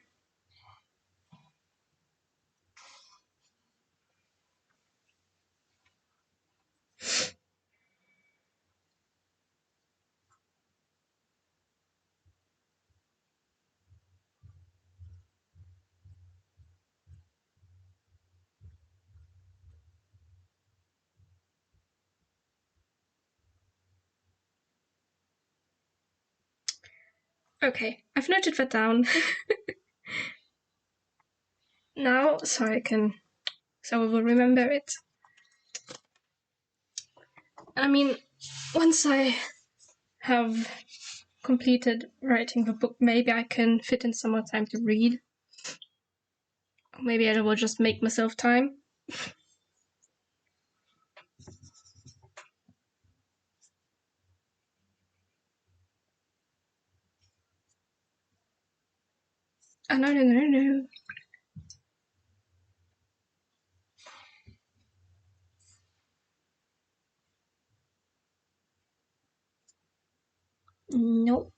[SPEAKER 1] Okay, I've noted that down. Now, so I will remember it. I mean, once I have completed writing the book, maybe I can fit in some more time to read. Maybe I will just make myself time. Oh, no. Nope.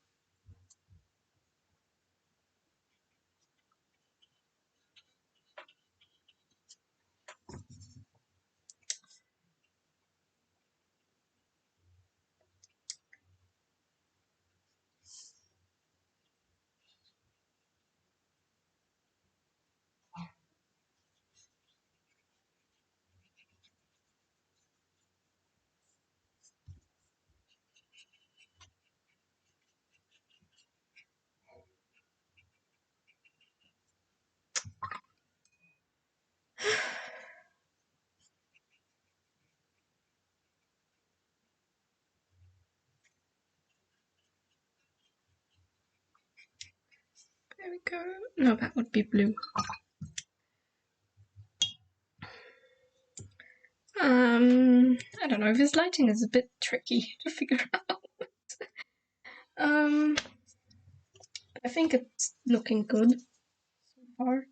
[SPEAKER 1] There we go. No, that would be blue. I don't know, this lighting is a bit tricky to figure out. I think it's looking good so far.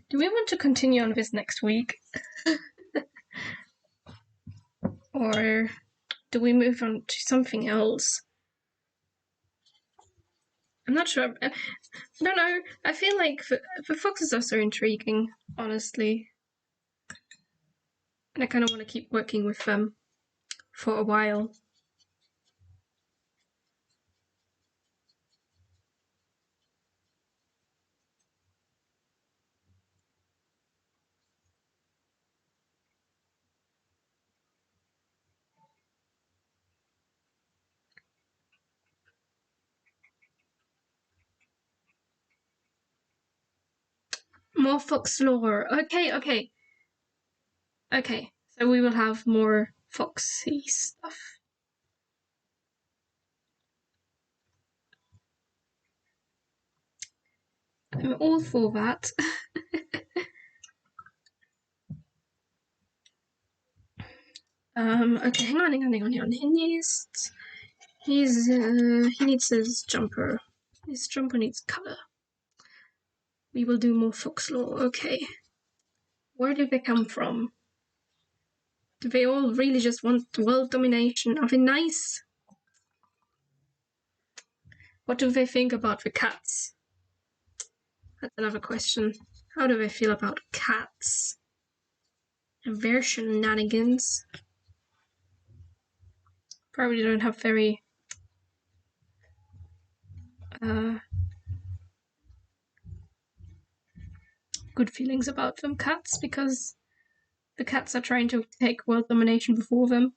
[SPEAKER 1] Do we want to continue on this next week? Or do we move on to something else? I'm not sure. I don't know. I feel like the foxes are so intriguing, honestly. And I kind of want to keep working with them for a while. More fox lore. Okay. So we will have more foxy stuff. I'm all for that. Okay, hang on. He needs his jumper. His jumper needs color. We will do more fox lore. Okay. Where did they come from? Do they all really just want world domination? Are they nice? What do they think about the cats? That's another question. How do they feel about cats? And their shenanigans? Probably don't have very good feelings about them cats, because the cats are trying to take world domination before them.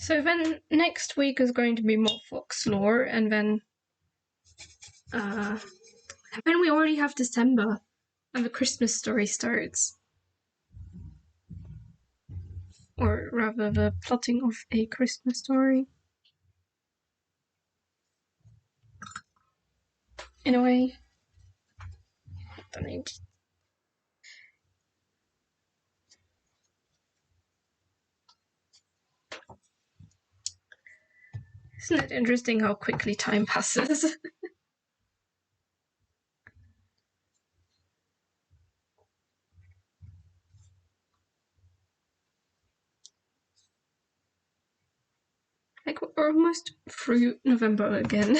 [SPEAKER 1] So then next week is going to be more fox lore, and then we already have December, and the Christmas story starts. Or rather, the plotting of a Christmas story. In a way. Isn't it interesting how quickly time passes? Like, we're almost through November again.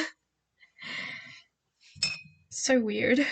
[SPEAKER 1] So weird.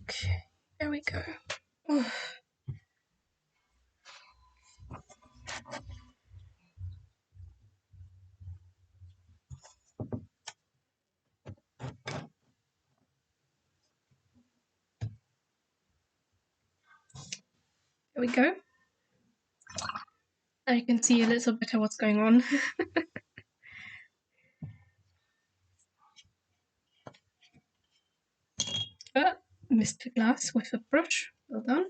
[SPEAKER 1] Okay, there we go. Oh. There we go. Now you can see a little bit of what's going on. Missed the glass with a brush. Well done.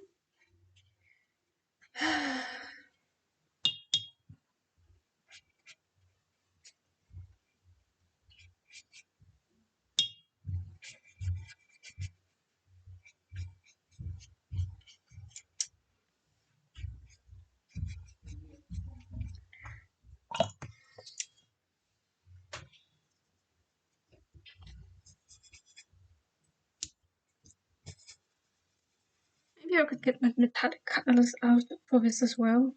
[SPEAKER 1] Maybe I could get my metallic colors out for this as well.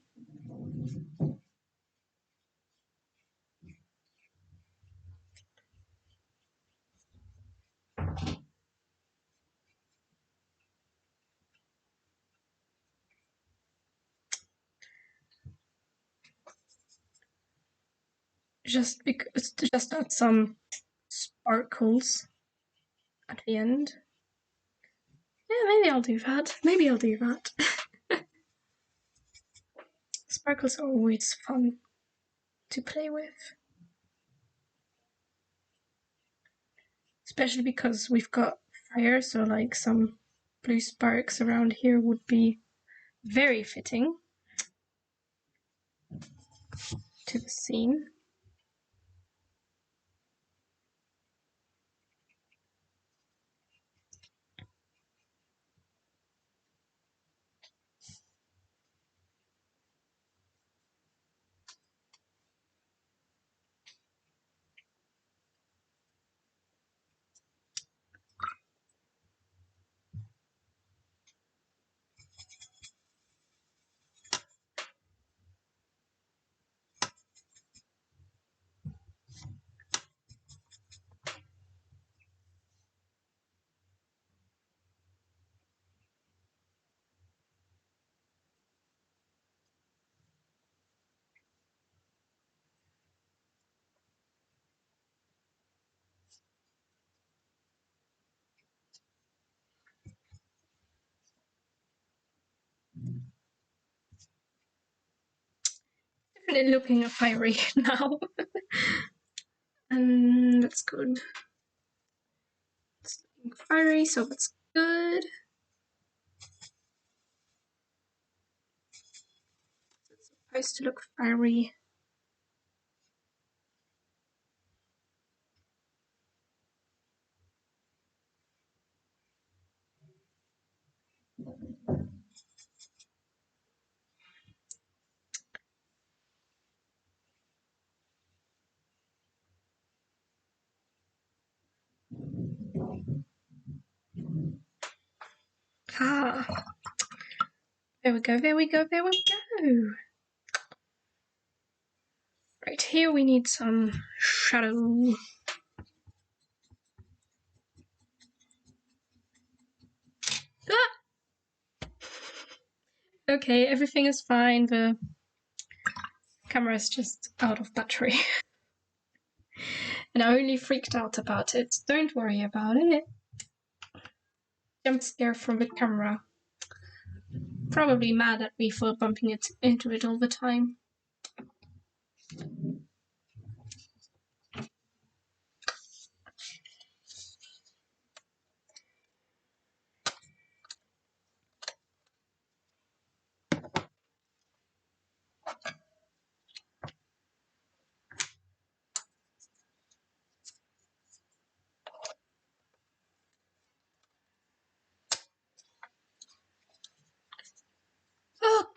[SPEAKER 1] Just because, just add some sparkles at the end. Yeah, maybe I'll do that. Maybe I'll do that. Sparkles are always fun to play with. Especially because we've got fire, so like some blue sparks around here would be very fitting to the scene. Definitely looking fiery now. And that's good. It's looking fiery, so that's good. It's supposed to look fiery. Ah, there we go, there we go, there we go. Right here we need some shadow. Ah! Okay, everything is fine. The camera is just out of battery. And I only freaked out about it. Don't worry about it. Jump scare from the camera. Probably mad at me for bumping it into it all the time.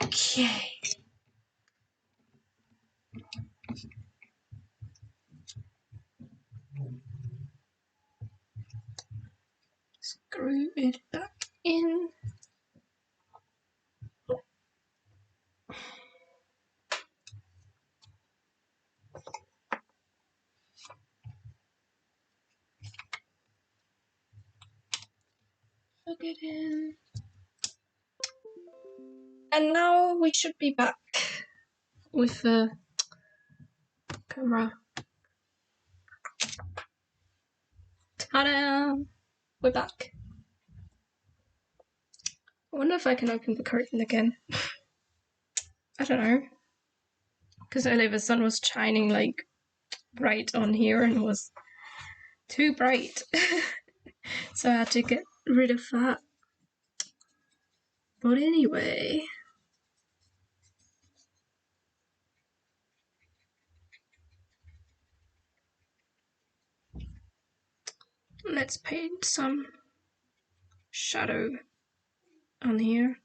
[SPEAKER 1] Okay. Screw it back in. Plug it in. And now we should be back with the camera. Ta-da! We're back. I wonder if I can open the curtain again. I don't know. Because earlier the sun was shining like right on here and was too bright. So I had to get rid of that. But anyway. Let's paint some shadow on here.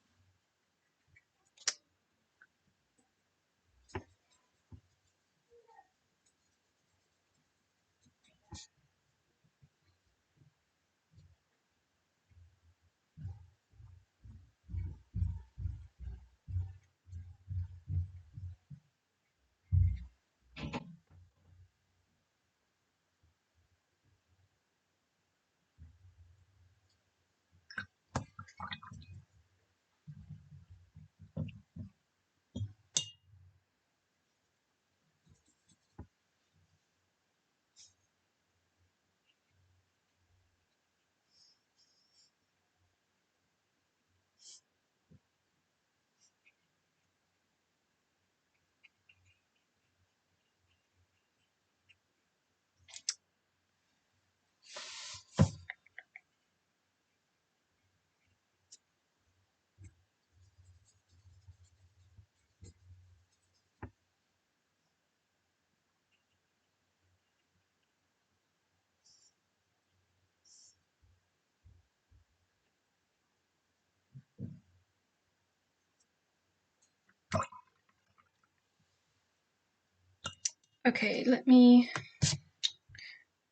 [SPEAKER 1] Okay,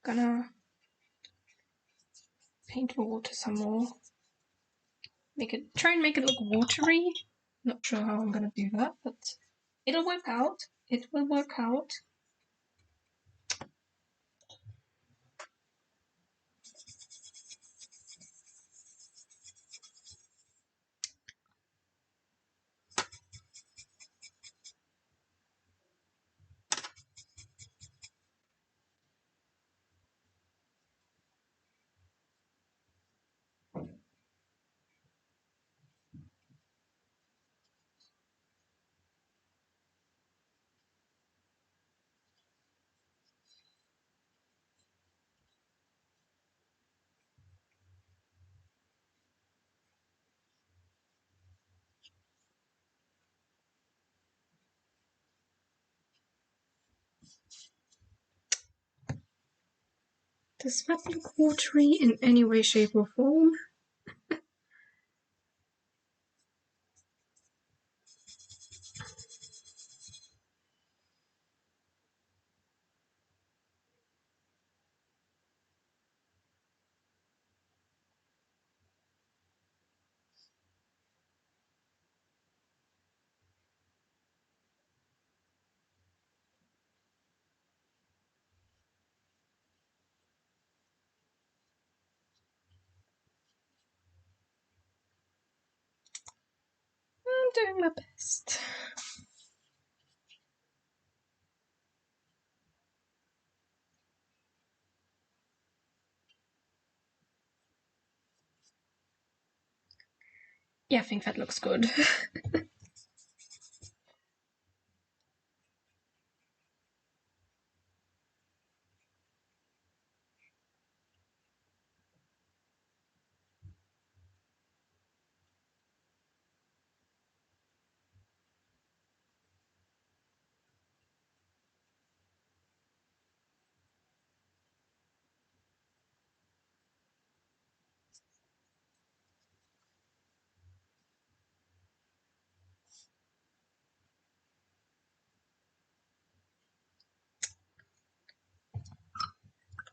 [SPEAKER 1] gonna paint the water some more. Try and make it look watery. Not sure how I'm gonna do that, but it'll work out. It will work out. Does that look watery in any way, shape, or form? I'm doing my best. Yeah, I think that looks good.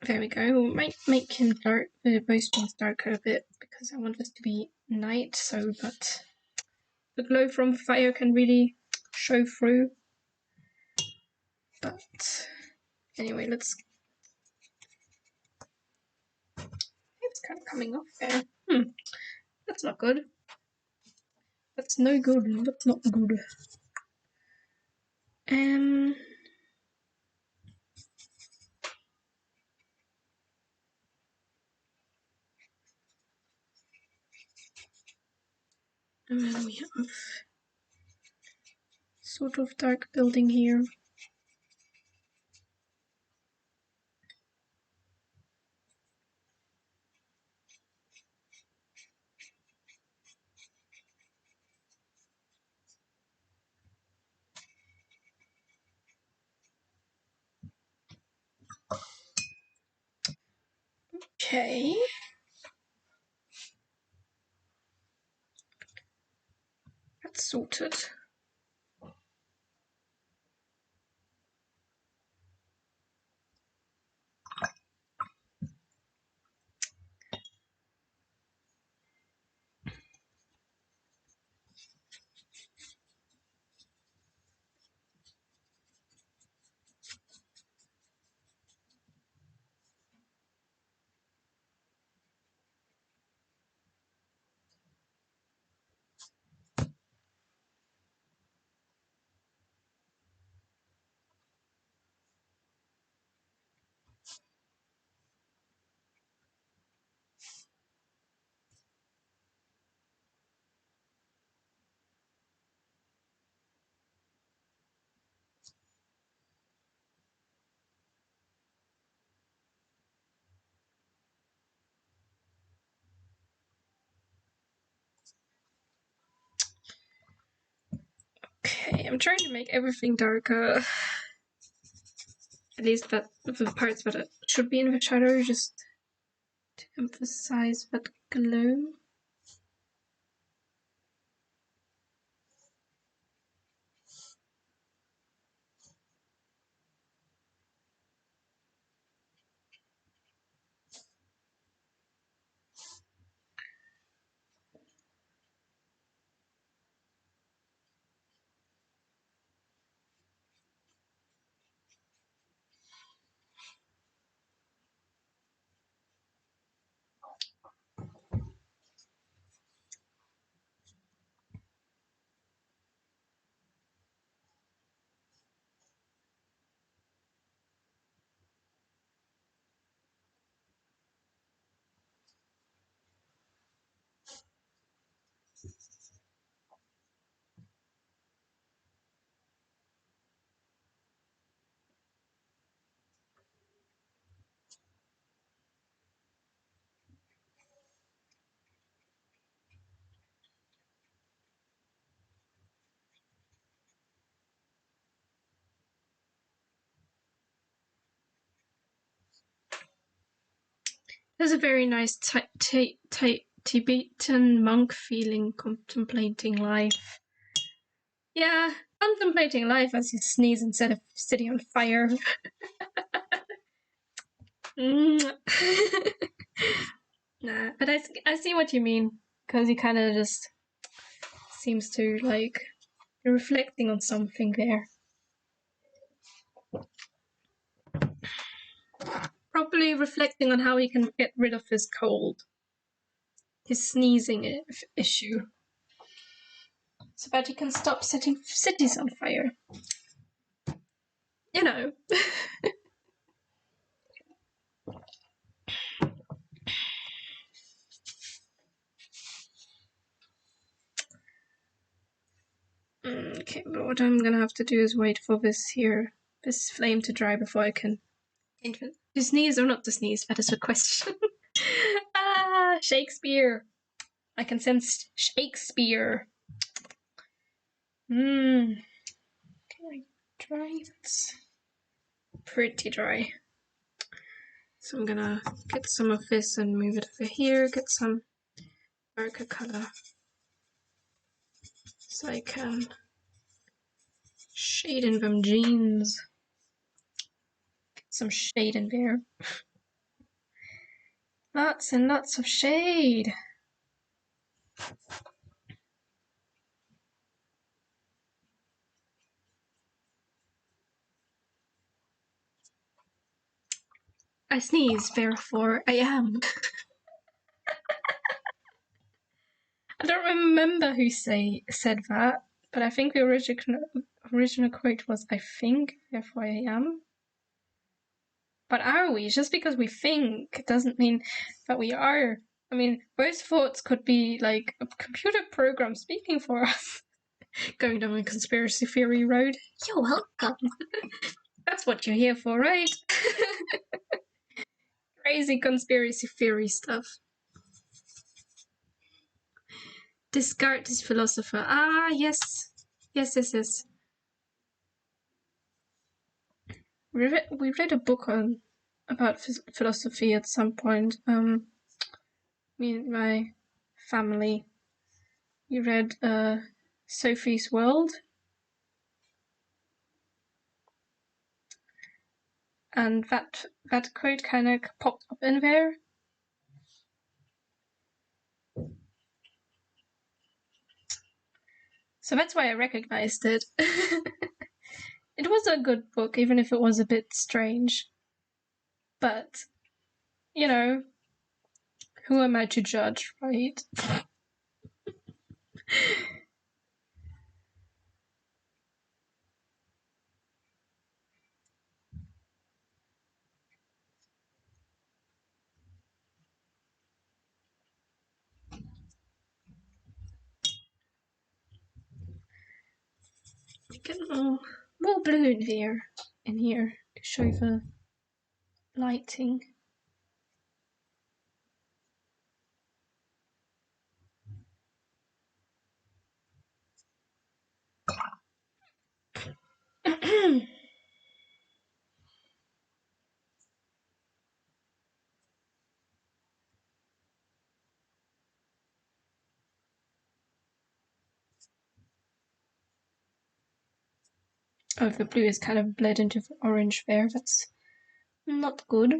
[SPEAKER 1] There we go. We'll make him dark, both things darker a bit because I want this to be night so that the glow from fire can really show through. But anyway, it's kind of coming off there. That's not good. That's no good. That's not good. And then we have sort of dark building here. Okay. That's sorted. Okay, I'm trying to make everything darker. At least that the parts that should be in the shadow, just to emphasize that glow. There's a very nice Tibetan monk feeling contemplating life. Yeah, contemplating life as you sneeze instead of sitting on fire. Nah, but I see what you mean, because he kind of just seems to, like, be reflecting on something there. Probably reflecting on how he can get rid of his cold. His sneezing issue. So that he can stop setting cities on fire. You know. Okay, but what I'm gonna have to do is wait for this flame to dry before I can... To sneeze or not to sneeze? That is a question. Shakespeare. I can sense Shakespeare. Can I dry? That's pretty dry. So I'm gonna get some of this and move it over here, get some darker color so I can shade in them jeans. Get some shade in there. Lots and lots of shade. I sneeze, therefore I am. I don't remember who said that, but I think the original quote was, I think, therefore I am. But are we? Just because we think doesn't mean that we are. I mean, those thoughts could be like a computer program speaking for us. Going down a conspiracy theory road. You're welcome. That's what you're here for, right? Crazy conspiracy theory stuff. Discard this philosopher. Ah, yes. Yes. We read a book about philosophy at some point. Me and my family. We read Sophie's World. And that quote kind of popped up in there. So that's why I recognized it. It was a good book, even if it was a bit strange. But, you know, who am I to judge, right? Get more blue in here to show the lighting. Oh, the blue is kind of bled into the orange there. That's not good.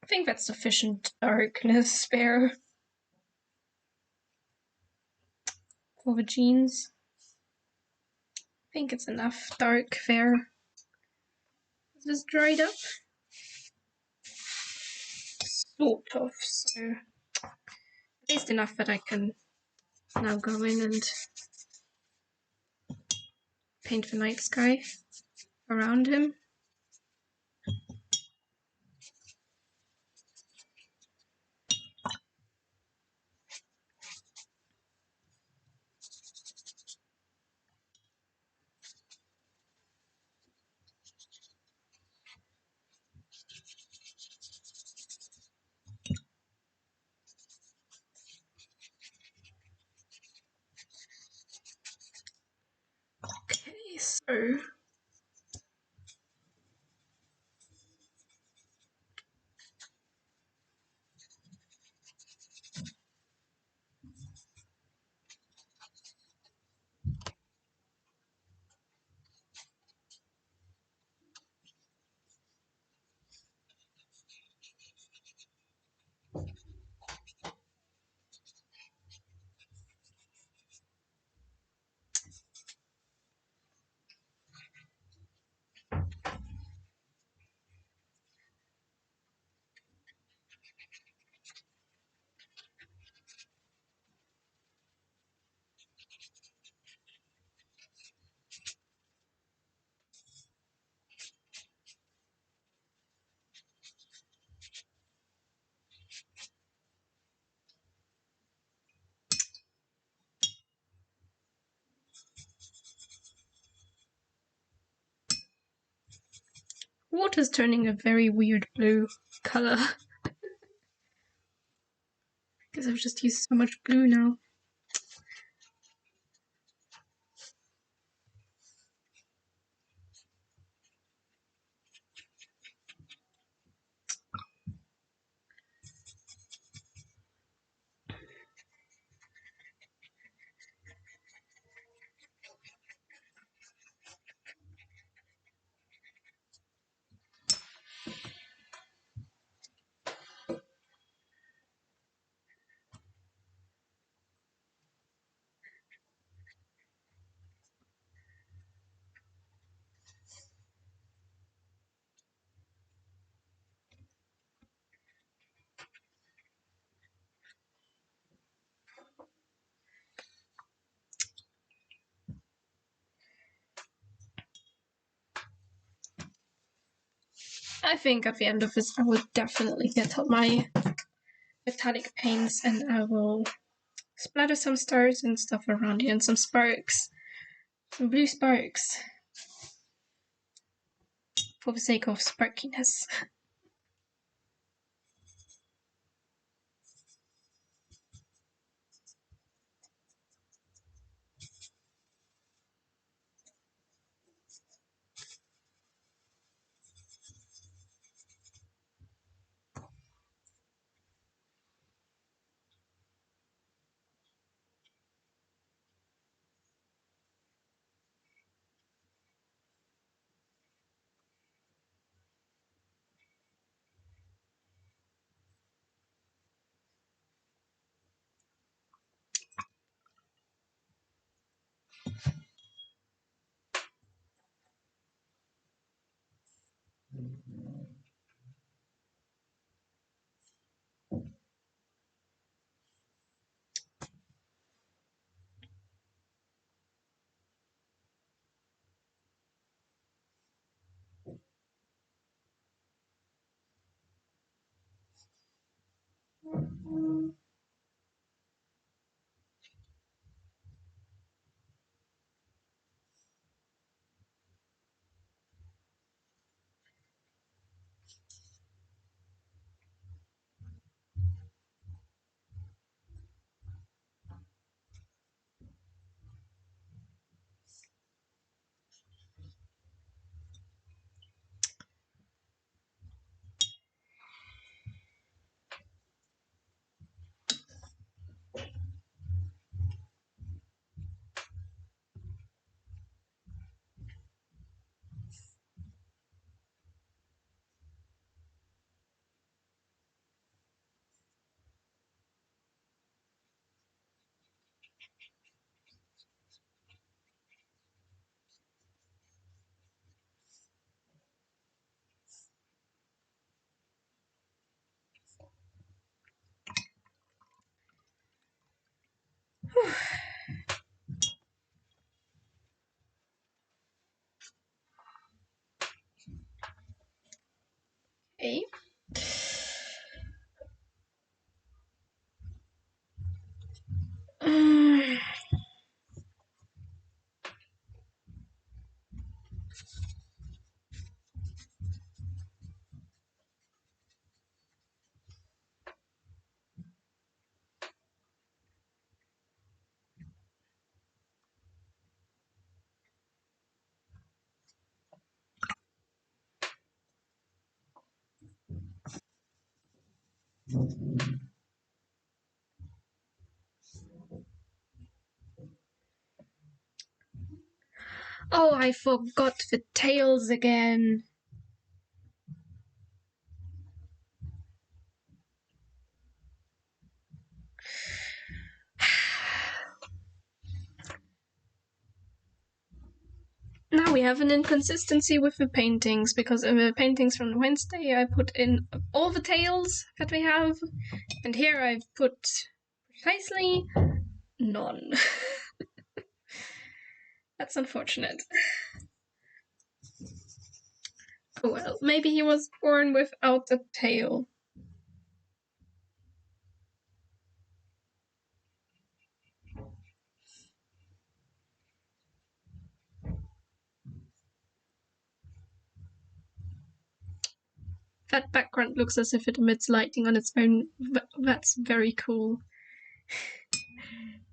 [SPEAKER 1] I think that's sufficient darkness there for the jeans. I think it's enough dark there. Is this dried up? Sort of, so at least enough that I can now go in and paint the night sky around him. Oh. Water's turning a very weird blue color. Because I've just used so much glue now. I think at the end of this I will definitely get out my metallic paints and I will splatter some stars and stuff around here and some sparks. Some blue sparks. For the sake of sparkiness. Okay. Oh, I forgot the tails again. Now we have an inconsistency with the paintings, because in the paintings from Wednesday I put in all the tails that we have, and here I've put precisely none. That's unfortunate. Oh well, maybe he was born without a tail. That background looks as if it emits lighting on its own. That's very cool.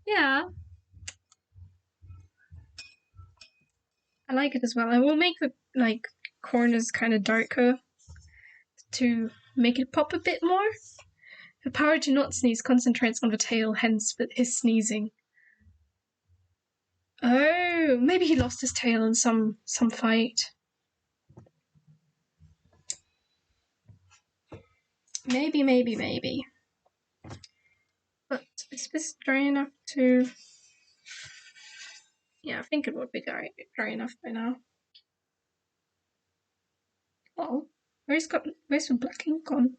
[SPEAKER 1] Yeah. I like it as well. I will make the corners kind of darker to make it pop a bit more. The power to not sneeze concentrates on the tail, hence his sneezing. Oh, maybe he lost his tail in some fight. Maybe. But is this dry enough to... Yeah, I think it would be dry enough by now. Oh, where's the black ink gone?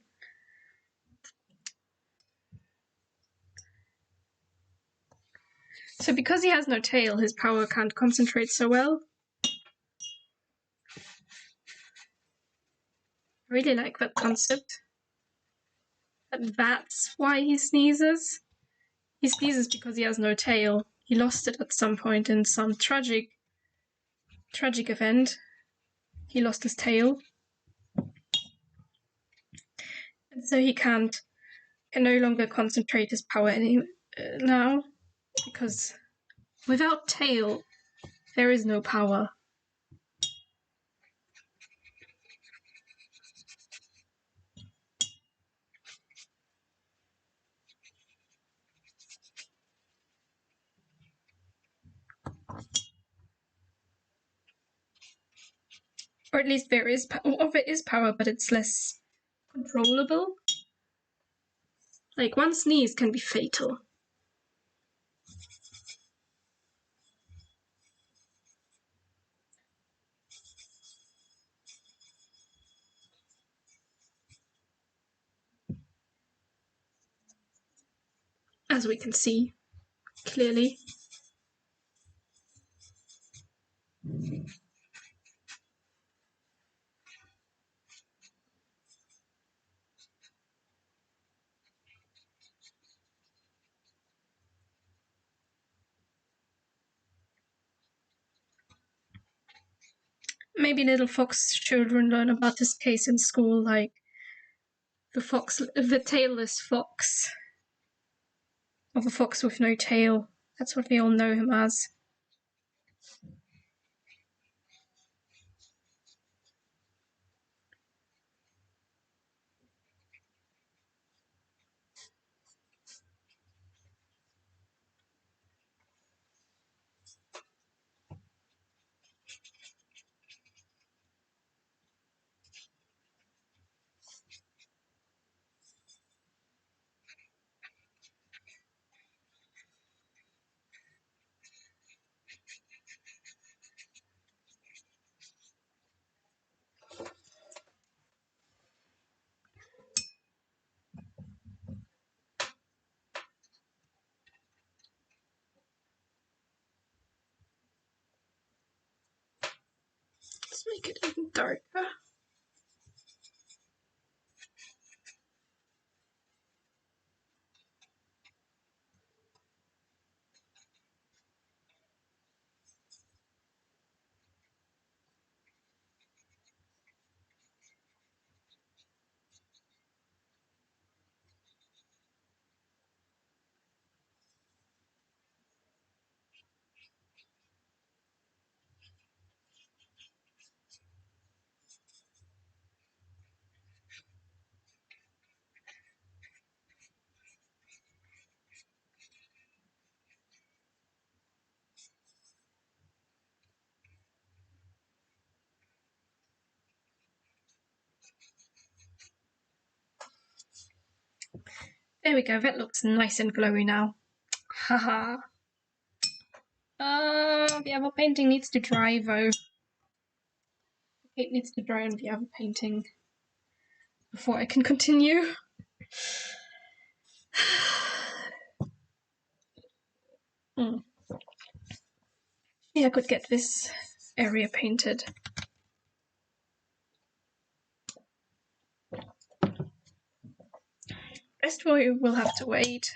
[SPEAKER 1] So because he has no tail, his power can't concentrate so well. I really like that concept. That's why he sneezes. He sneezes because he has no tail. He lost it at some point in some tragic event. He lost his tail. And so he can no longer concentrate his power now, because without tail, there is no power. Or at least there is power, but it's less controllable. Like, one sneeze can be fatal. As we can see clearly. Maybe little fox children learn about this case in school, like the tailless fox, or the fox with no tail. That's what we all know him as. Let's make it even darker. There we go, that looks nice and glowy now. Haha. The other painting needs to dry though. It needs to dry on the other painting before I can continue. Yeah, I could get this area painted. Rest will have to wait.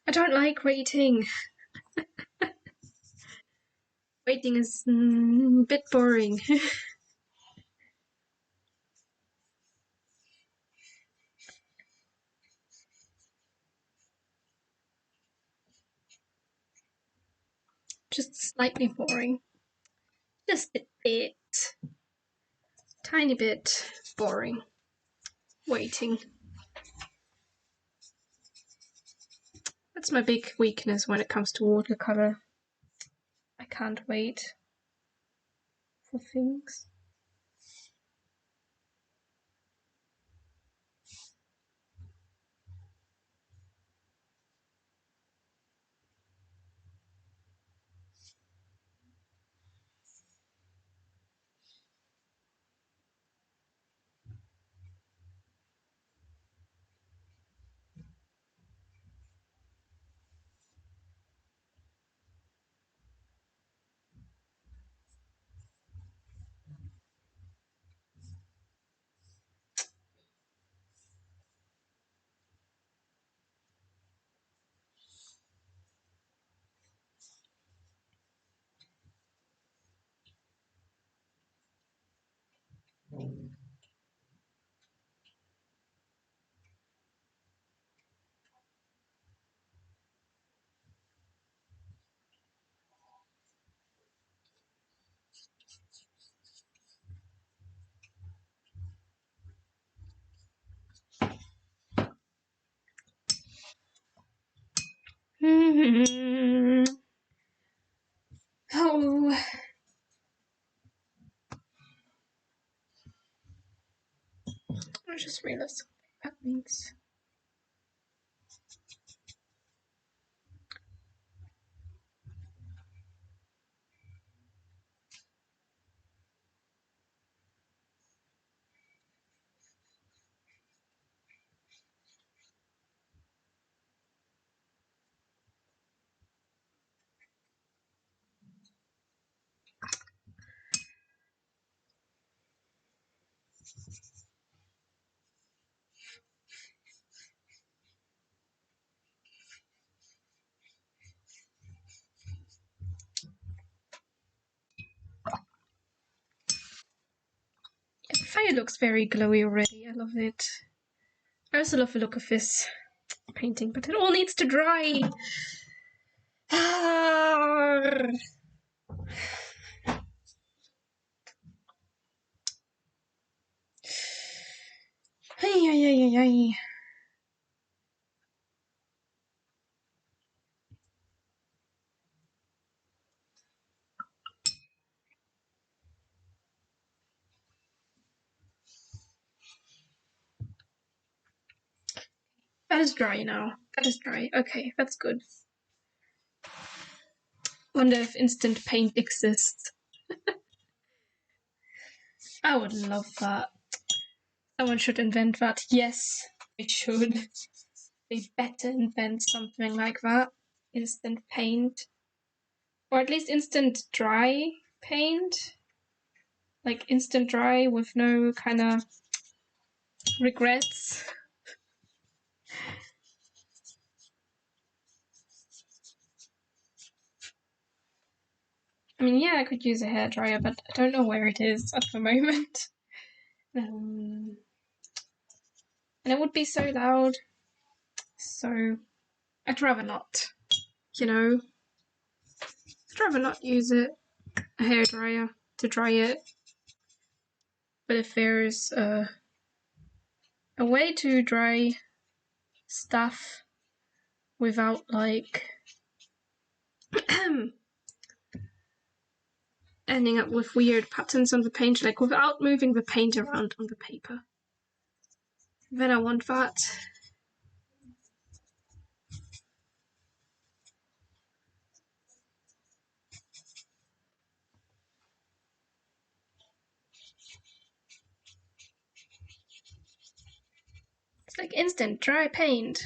[SPEAKER 1] I don't like waiting. Waiting is a bit boring. Just slightly boring. Just a bit. Tiny bit boring. Waiting. That's my big weakness when it comes to watercolor. I can't wait for things. Oh. I just realized something that means. Yeah, the fire looks very glowy already. I love it. I also love the look of this painting, but it all needs to dry. Ay, ay, ay, ay, ay. That is dry now. That is dry. Okay, that's good. Wonder if instant paint exists. I would love that. Someone should invent that. Yes, they should. They better invent something like that. Instant paint. Or at least instant dry paint. Like instant dry with no kind of regrets. I mean, yeah, I could use a hairdryer, but I don't know where it is at the moment. And it would be so loud. So I'd rather not, you know. I'd rather not use a hairdryer to dry it. But if there's a way to dry stuff without, like, ending up with weird patterns on the paint, like without moving the paint around on the paper, then I want that. It's like instant dry paint.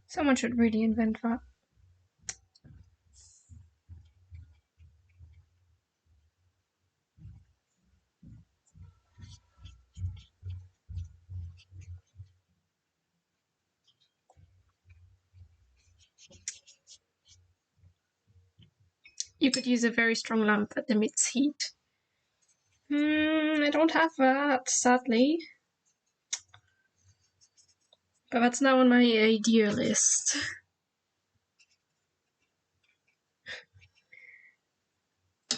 [SPEAKER 1] Someone should really invent that. You could use a very strong lamp that emits heat. I don't have that, sadly. But that's now on my idea list. I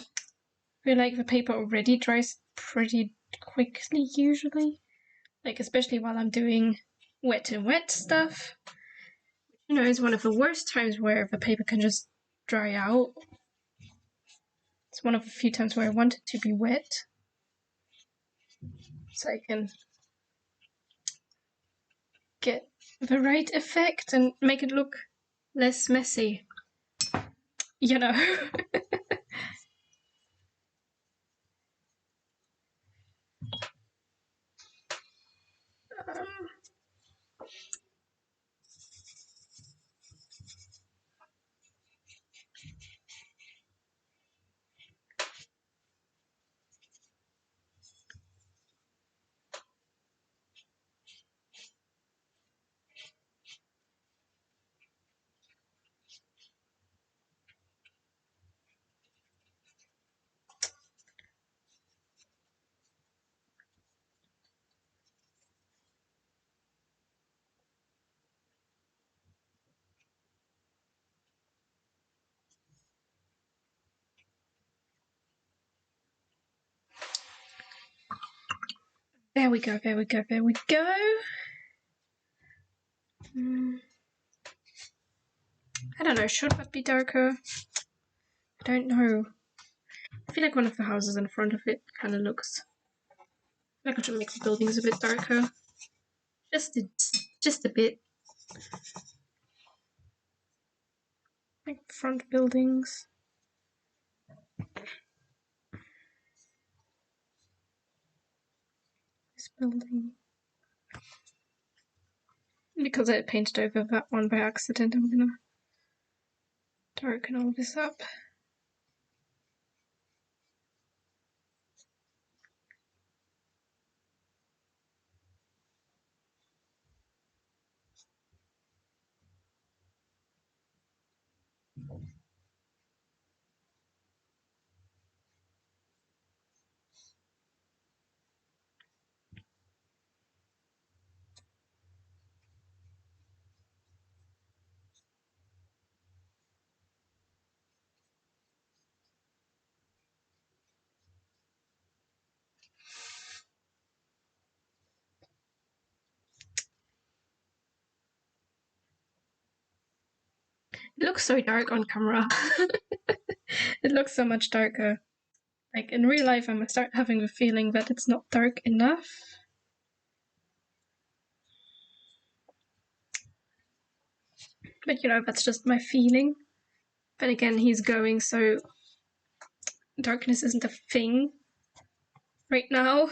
[SPEAKER 1] feel like the paper already dries pretty quickly, usually. Like, especially while I'm doing wet and wet stuff. You know, it's one of the worst times where the paper can just dry out. It's one of the few times where I want it to be wet. So I can get the right effect and make it look less messy. You know. There we go, there we go, there we go. I don't know, should that be darker? I don't know. I feel like one of the houses in front of it kind of looks like I should make the buildings a bit darker. Just a bit. Like front buildings. This building. Because I painted over that one by accident, I'm gonna darken all this up. It looks so dark on camera. It looks so much darker. Like in real life, I'm gonna start having the feeling that it's not dark enough. But you know, that's just my feeling. But again, he's going, so darkness isn't a thing. right now.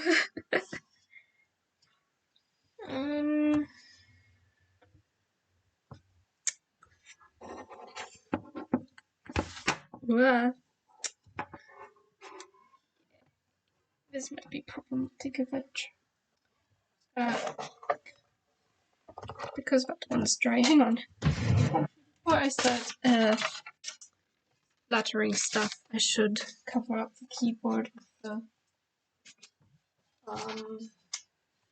[SPEAKER 1] Well, this might be problematic if because that one's dry. Hang on. Before I start flattering stuff, I should cover up the keyboard with the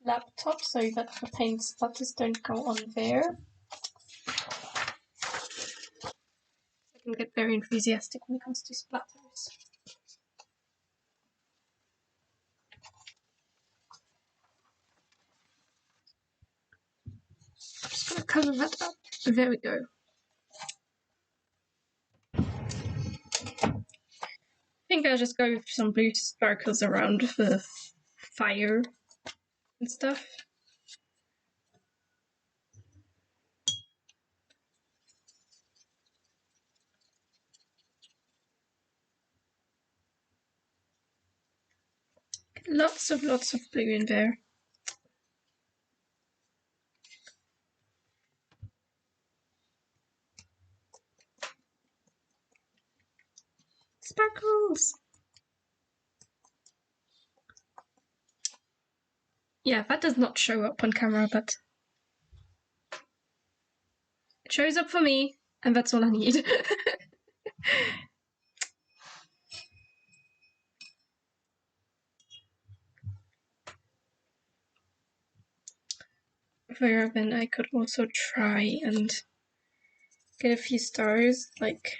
[SPEAKER 1] laptop so that the paint splatters don't go on there. I can get very enthusiastic when it comes to splatters. I'm just gonna cover that up. There we go. I think I'll just go with some blue sparkles around the fire and stuff. Lots of blue in there. Sparkles! Yeah, that does not show up on camera, but it shows up for me, and that's all I need. Where then I could also try and get a few stars, like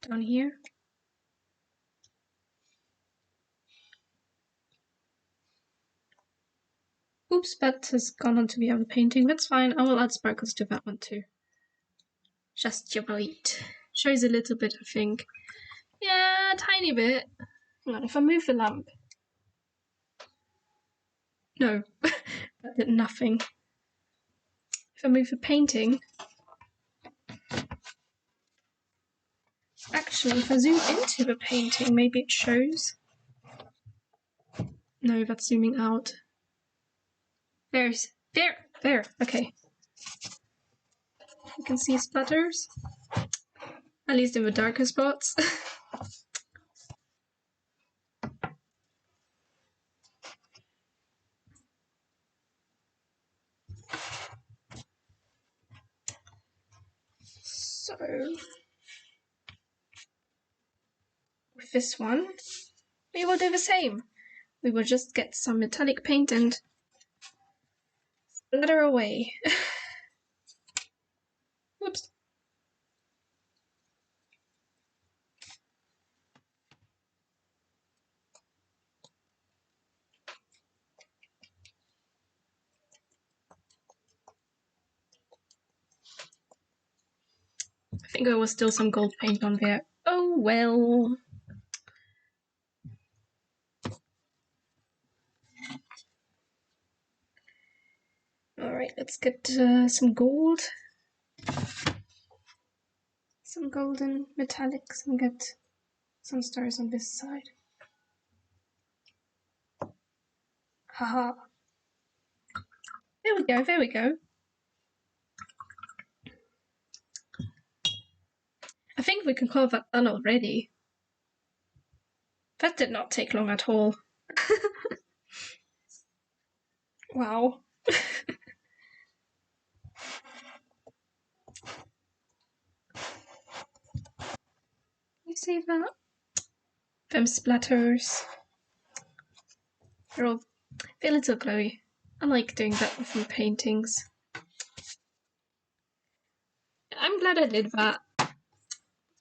[SPEAKER 1] down here. Oops, that has gone on to the other painting. That's fine. I will add sparkles to that one too. Just you wait. Shows a little bit, I think. Yeah, a tiny bit. Hang on, if I move the lamp. No, that did nothing. If I move the painting. Actually, if I zoom into the painting, maybe it shows. No, that's zooming out. There, okay. You can see splatters. At least in the darker spots. So, with this one, we will do the same. We will just get some metallic paint and splatter away. Whoops. I think there was still some gold paint on there. Oh well. Alright, let's get some gold. Some golden metallics and get some stars on this side. Haha. There we go, there we go. I think we can call that done already. That did not take long at all. Wow. You see that? Them splatters. They're a little glowy. I like doing that with my paintings. I'm glad I did that.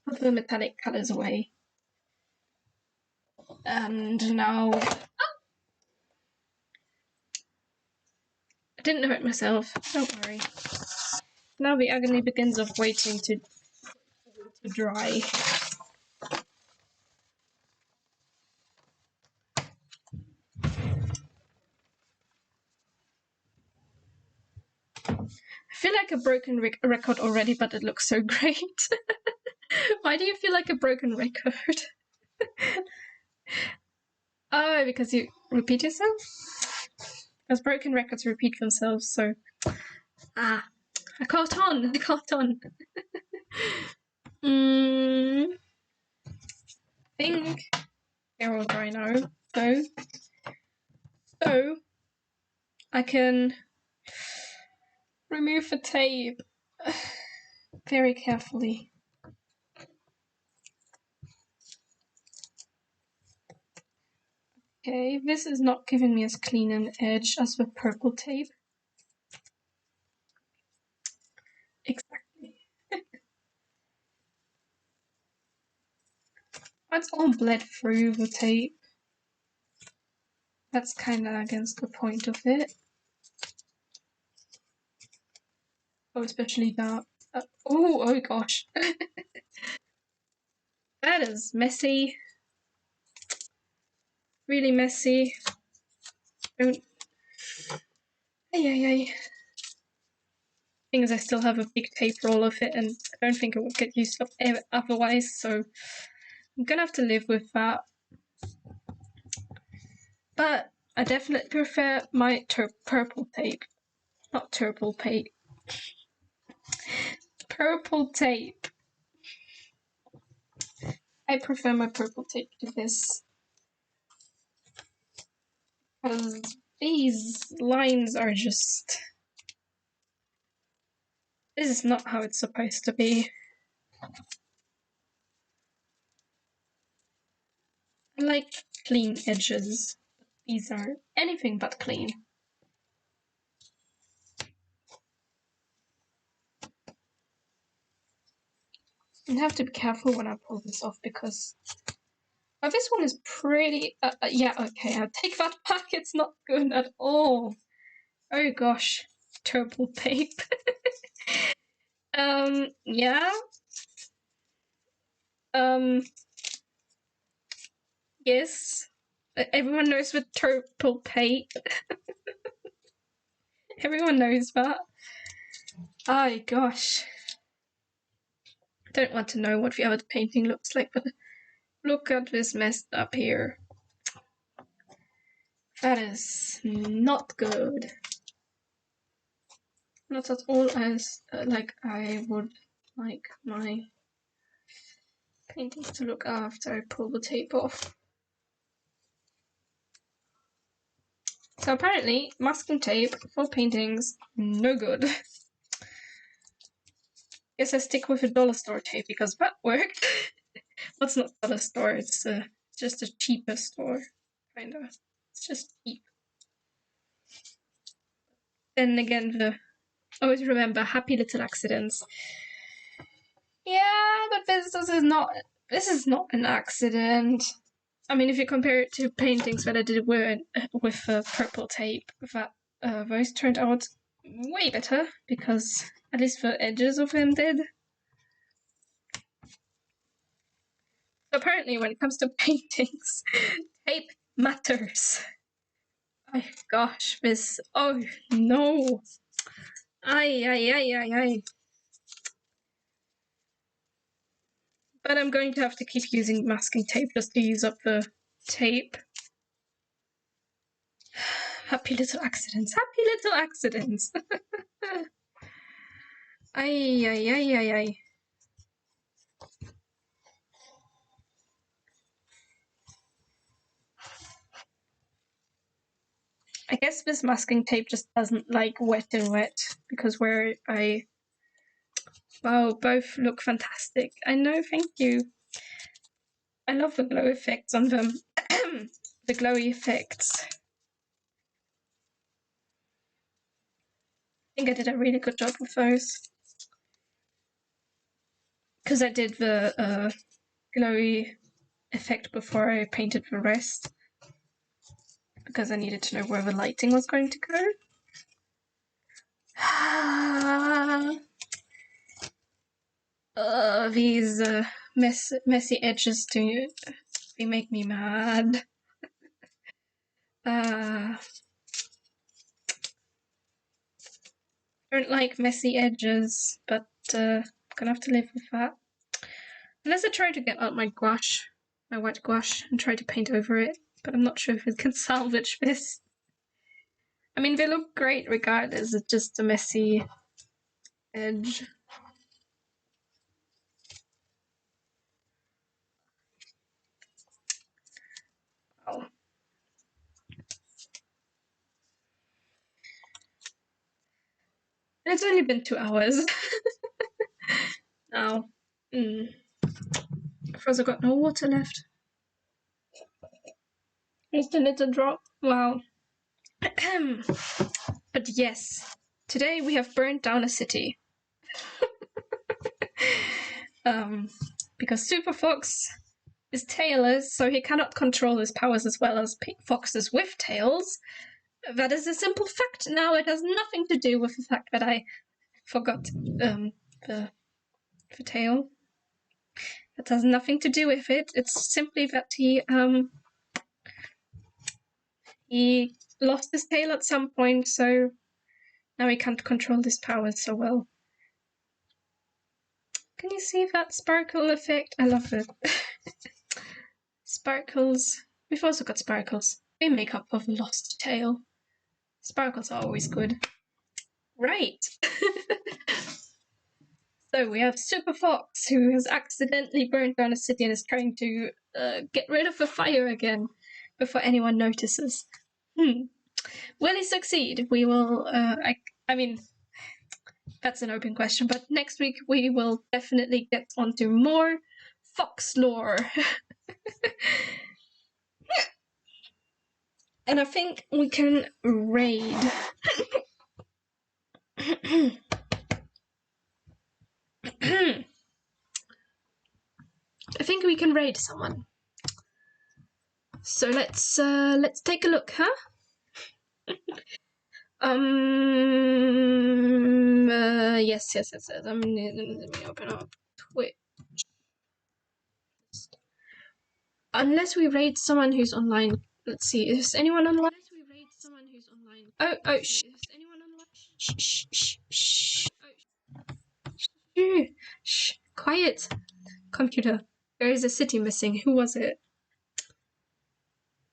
[SPEAKER 1] Put the metallic colours away. And now... Oh! I didn't hurt myself, don't worry. Now the agony begins of waiting to dry. I feel like a broken record already, but it looks so great. Why do you feel like a broken record? Oh, because you repeat yourself? Because broken records repeat themselves, so... I caught on! I caught on! I think they're all dry now, so I can remove the tape very carefully. Okay, this is not giving me as clean an edge as the purple tape. Exactly. It's all bled through the tape. That's kind of against the point of it. Oh, especially that. Oh gosh. That is messy. Really messy. Don't... Ay. Thing is, I still have a big tape roll of it, and I don't think it would get used up otherwise, so I'm gonna have to live with that. But I definitely prefer my purple tape. Not purple tape. Purple tape. I prefer my purple tape to this. Because these lines are just... This is not how it's supposed to be. I like clean edges. These are anything but clean. I have to be careful when I pull this off because... Oh, this one is pretty... yeah, okay, I'll take that back. It's not good at all. Oh gosh. Purple tape. Yeah. Yes. Everyone knows what purple tape. Everyone knows that. Oh gosh. I don't want to know what the other painting looks like, but look at this messed up here. That is not good. Not at all as like I would like my paintings to look after I pull the tape off. So apparently, masking tape for paintings, no good. Guess I stick with a dollar store tape because that worked. What's not dollar store? It's just a cheaper store, kinda. It's just cheap. Then again, always remember happy little accidents. Yeah, but this is not an accident. I mean, if you compare it to paintings that I did with purple tape, that those turned out way better because at least the edges of them did. So apparently, when it comes to paintings, tape matters. Oh gosh, this. Oh no. Ay. But I'm going to have to keep using masking tape just to use up the tape. Happy little accidents. Happy little accidents. Ay. I guess this masking tape just doesn't like wet and wet because where I... Wow, both look fantastic. I know, thank you. I love the glow effects on them. The glowy effects. I think I did a really good job with those. Because I did the glowy effect before I painted the rest. Because I needed to know where the lighting was going to go. These messy edges they make me mad. Don't like messy edges, but I'm gonna have to live with that. Unless I try to get out my gouache my white gouache and try to paint over it, but I'm not sure if it can salvage this. I mean, they look great regardless, it's just a messy edge. Oh. It's only been 2 hours. Now. I've also got no water left. Just a little drop. Wow. But yes, today we have burned down a city. Because Super Fox is tailless, so he cannot control his powers as well as foxes with tails. That is a simple fact now. It has nothing to do with the fact that I forgot the tail. It has nothing to do with it. It's simply that he lost his tail at some point, so now he can't control his powers so well. Can you see that sparkle effect? I love it. Sparkles. We've also got sparkles. They make up for the lost tail. Sparkles are always good. Right. So we have Super Fox, who has accidentally burned down a city and is trying to get rid of the fire again before anyone notices. Will he succeed? We will. I mean, that's an open question. But next week we will definitely get onto more fox lore. And I think we can raid. I think we can raid someone. So let's take a look, huh? Yes. Let me open up Twitch. Unless we raid someone who's online. Let's see. Is anyone online? Oh, shh. Shh. Quiet. Computer. There is a city missing. Who was it?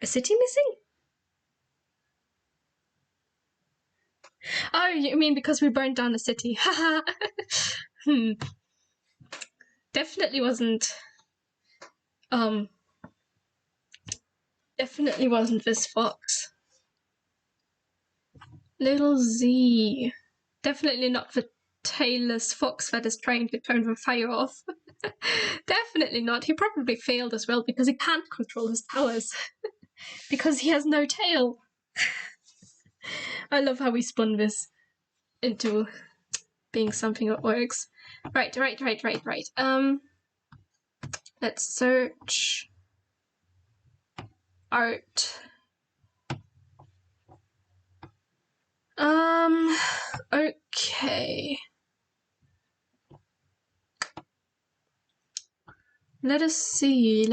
[SPEAKER 1] A city missing? Oh, you mean because we burned down the city? Haha. Definitely wasn't. Definitely wasn't this fox. Little Z. Definitely not the tailless fox that is trying to turn the fire off. Definitely not. He probably failed as well because he can't control his powers. Because he has no tail. I love how we spun this into being something that works. Right. Let's search art. Okay. Let us see.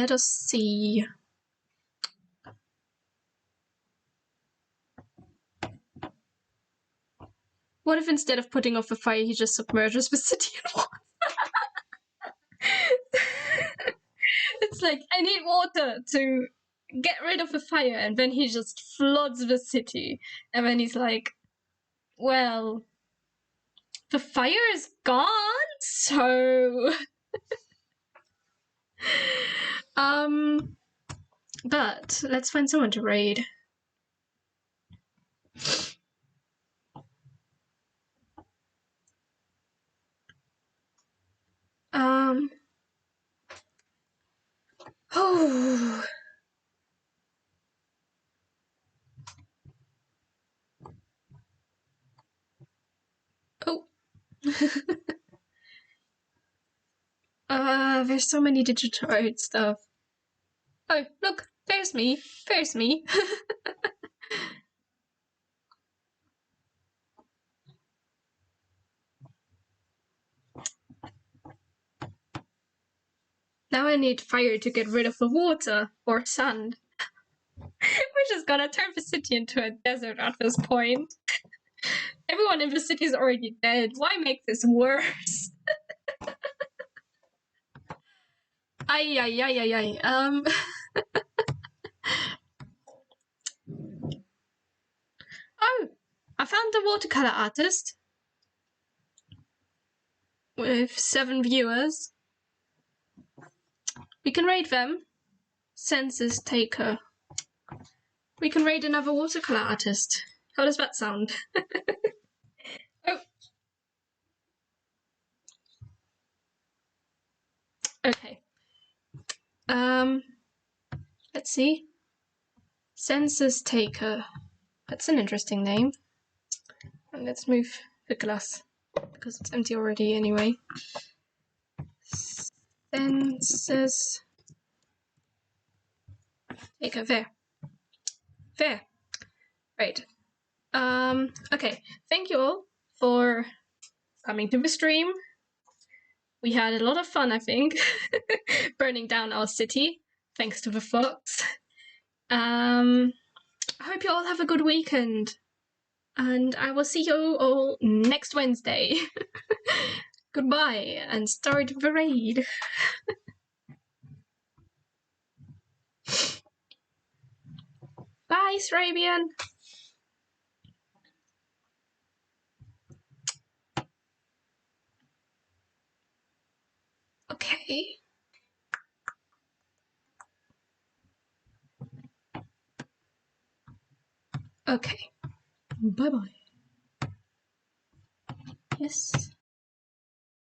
[SPEAKER 1] What if instead of putting off the fire, he just submerges the city in water? It's like, I need water to get rid of the fire, and then he just floods the city. And then he's like, well, the fire is gone, so... But let's find someone to raid. Oh. There's so many digital art stuff. Oh, look, there's me. Now I need fire to get rid of the water or sand. We're just gonna turn the city into a desert at this point. Everyone in the city is already dead. Why make this worse? Ay, ay, ay, ay, ay. Oh, I found a watercolor artist with 7 viewers. We can rate them. Census taker. We can rate another watercolor artist. How does that sound? Oh. Okay. Let's see. Census taker. That's an interesting name. And let's move the glass because it's empty already anyway. Census taker. There. There. Right. Okay. Thank you all for coming to the stream. We had a lot of fun, I think, burning down our city, thanks to the fox. I hope you all have a good weekend, and I will see you all next Wednesday. Goodbye, and start the raid. Bye, Srabian. Okay. Okay. Bye-bye. Yes.